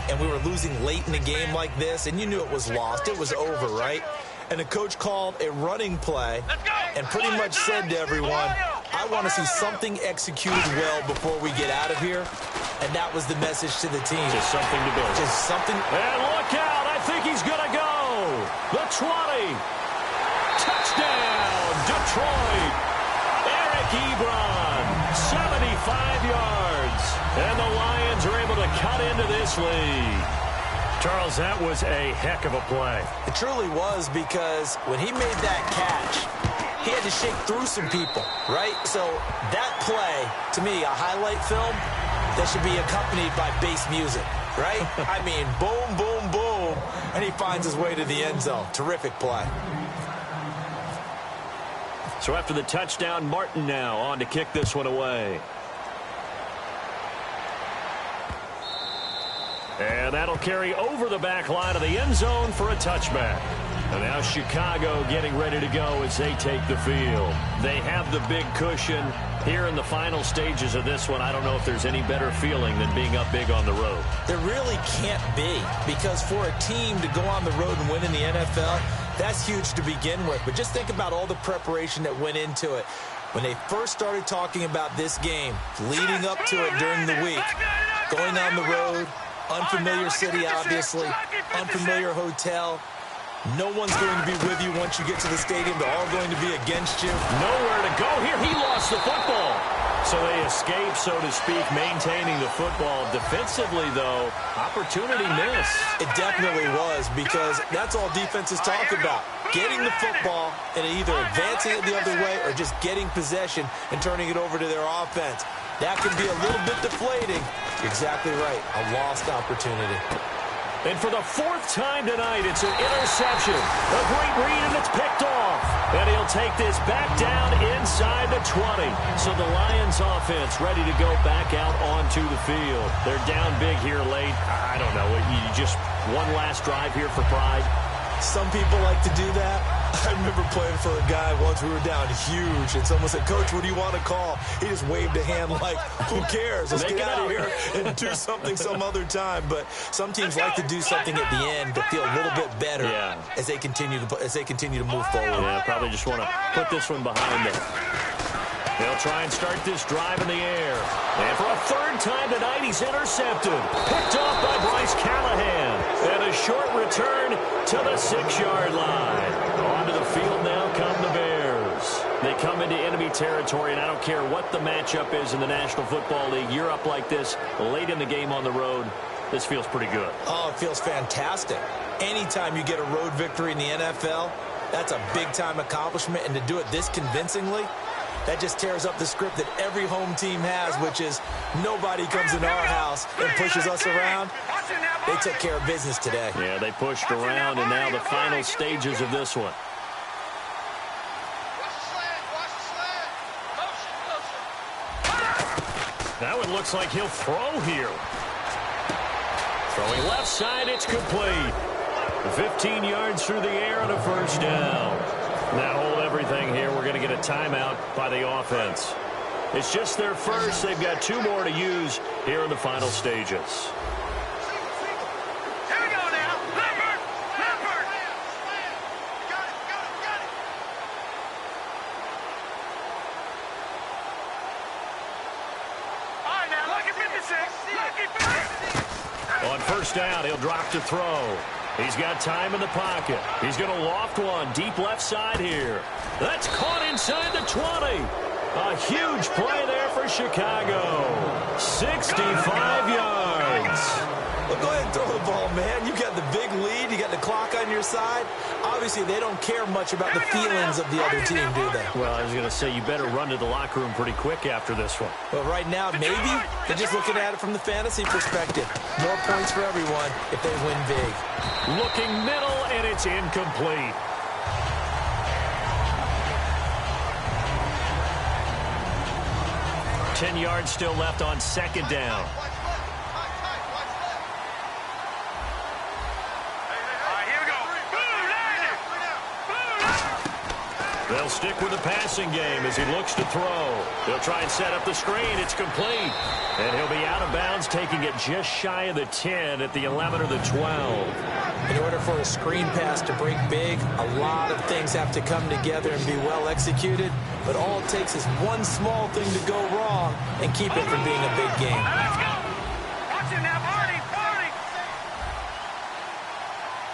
and we were losing late in a game like this, and you knew it was lost. It was over, right? And the coach called a running play and pretty much said to everyone, I want to see something executed well before we get out of here. And that was the message to the team. Just something to build. Just something. And look out. I think he's going to go. The 20. Touchdown, Detroit. Eric Ebron, 75 yards. And the Lions are able to cut into this lead. Charles, that was a heck of a play. It truly was, because when he made that catch, he had to shake through some people, right? So that play, to me, a highlight film that should be accompanied by bass music, right? I mean, boom, boom, boom, and he finds his way to the end zone. Terrific play. So after the touchdown, Martin now on to kick this one away. And that'll carry over the back line of the end zone for a touchback. And now Chicago getting ready to go as they take the field. They have the big cushion here in the final stages of this one. I don't know if there's any better feeling than being up big on the road. There really can't be, because for a team to go on the road and win in the NFL, that's huge to begin with. But just think about all the preparation that went into it. When they first started talking about this game, leading up to it during the week, going on the road, unfamiliar city, obviously, unfamiliar hotel. No one's going to be with you once you get to the stadium. They're all going to be against you. Nowhere to go here. He lost the football. So they escape, so to speak, maintaining the football. Defensively, though, opportunity missed. It definitely was, because that's all defenses talk about. Getting the football and either advancing it the other way or just getting possession and turning it over to their offense. That can be a little bit deflating. You're exactly right. A lost opportunity. And for the fourth time tonight, it's an interception. A great read, and it's picked off. And he'll take this back down inside the 20. So the Lions offense ready to go back out onto the field. They're down big here late. I don't know. You just one last drive here for pride. Some people like to do that. I remember playing for a guy once. We were down huge, and someone said, "Coach, what do you want to call?" He just waved a hand like, "Who cares? Let's get out of here and do something some other time." But some teams like to do something at the end to feel a little bit better as they continue to move forward. Yeah, probably just want to put this one behind them. They'll try and start this drive in the air. And for a third time tonight, he's intercepted. Picked off by Bryce Callahan. And a short return to the 6-yard line. Onto the field now come the Bears. They come into enemy territory, and I don't care what the matchup is in the National Football League. You're up like this late in the game on the road. This feels pretty good. Oh, it feels fantastic. Anytime you get a road victory in the NFL, that's a big-time accomplishment. And to do it this convincingly, that just tears up the script that every home team has, which is nobody comes in our house and pushes us around. They took care of business today. Yeah, they pushed around, and now the final stages of this one. That one looks like he'll throw here. Throwing left side, it's complete. 15 yards through the air and a first down. Now hold everything here. We're going to get a timeout by the offense. It's just their first. They've got 2 more to use here in the final stages. Here we go now. Leopard! Leopard! Got it, got it, got it. All right, now, lucky 56. Lucky 56. On first down, he'll drop to throw. He's got time in the pocket. He's going to loft one deep left side here. That's caught inside the 20. A huge play there for Chicago. 65 yards. Well, go ahead and throw the ball, man. You got the big lead. You got the clock on your side. Obviously, they don't care much about the feelings of the other team, do they? Well, I was going to say, you better run to the locker room pretty quick after this one. Well, right now, maybe they're just looking at it from the fantasy perspective. More points for everyone if they win big. Looking middle, and it's incomplete. Ten yards still left on second down. They'll stick with the passing game as he looks to throw. He'll try and set up the screen. It's complete. And he'll be out of bounds, taking it just shy of the 10 at the 11 or the 12. In order for a screen pass to break big, a lot of things have to come together and be well executed. But all it takes is one small thing to go wrong and keep it from being a big game. Let's go. Watch it now, party, party.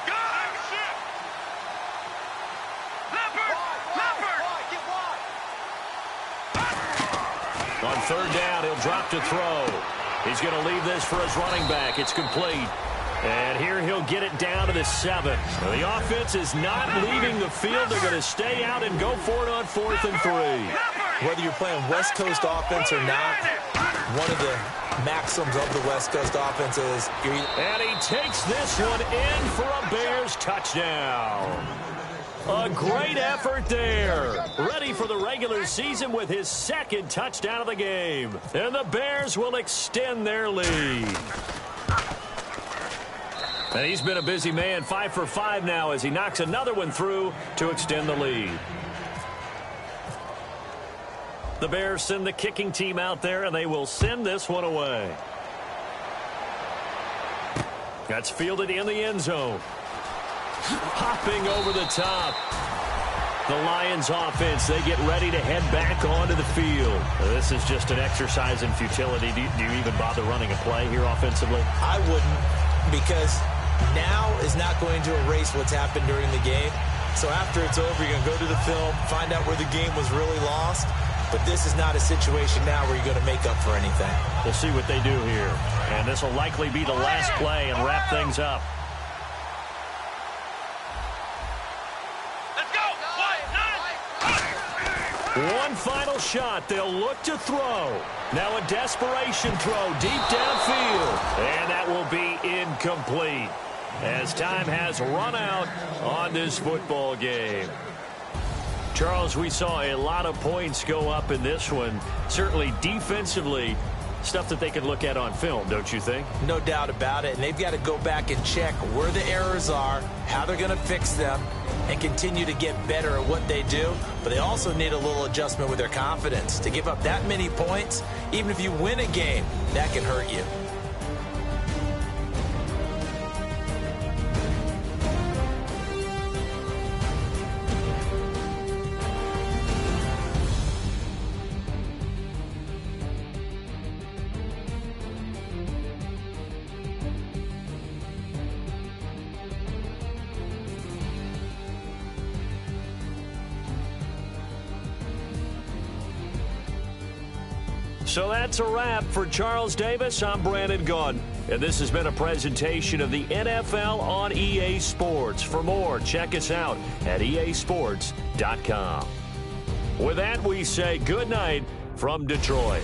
Go. Leopard, Leopard. On third down, he'll drop to throw. He's going to leave this for his running back. It's complete. And here he'll get it down to the 7. So the offense is not leaving the field. They're going to stay out and go for it on 4th and 3. Whether you're playing West Coast offense or not, one of the maxims of the West Coast offense is... And he takes this one in for a Bears touchdown. A great effort there. Ready for the regular season with his 2nd touchdown of the game. And the Bears will extend their lead. And he's been a busy man, 5 for 5 now as he knocks another one through to extend the lead. The Bears send the kicking team out there, and they will send this one away. That's fielded in the end zone. Hopping over the top. The Lions offense, they get ready to head back onto the field. This is just an exercise in futility. Do you even bother running a play here offensively? I wouldn't, because now is not going to erase what's happened during the game. So after it's over, you're going to go to the film, find out where the game was really lost. But this is not a situation now where you're going to make up for anything. We'll see what they do here. And this will likely be the last play and wrap things up. Let's go. One final shot. They'll look to throw. Now a desperation throw deep downfield. And that will be incomplete as time has run out on this football game. Charles, we saw a lot of points go up in this one. Certainly defensively, stuff that they could look at on film, don't you think? No doubt about it. And they've got to go back and check where the errors are, how they're going to fix them, and continue to get better at what they do. But they also need a little adjustment with their confidence. To give up that many points, even if you win a game, that can hurt you. So that's a wrap for Charles Davis. I'm Brandon Gunn, and this has been a presentation of the NFL on EA Sports. For more, check us out at easports.com. With that, we say good night from Detroit.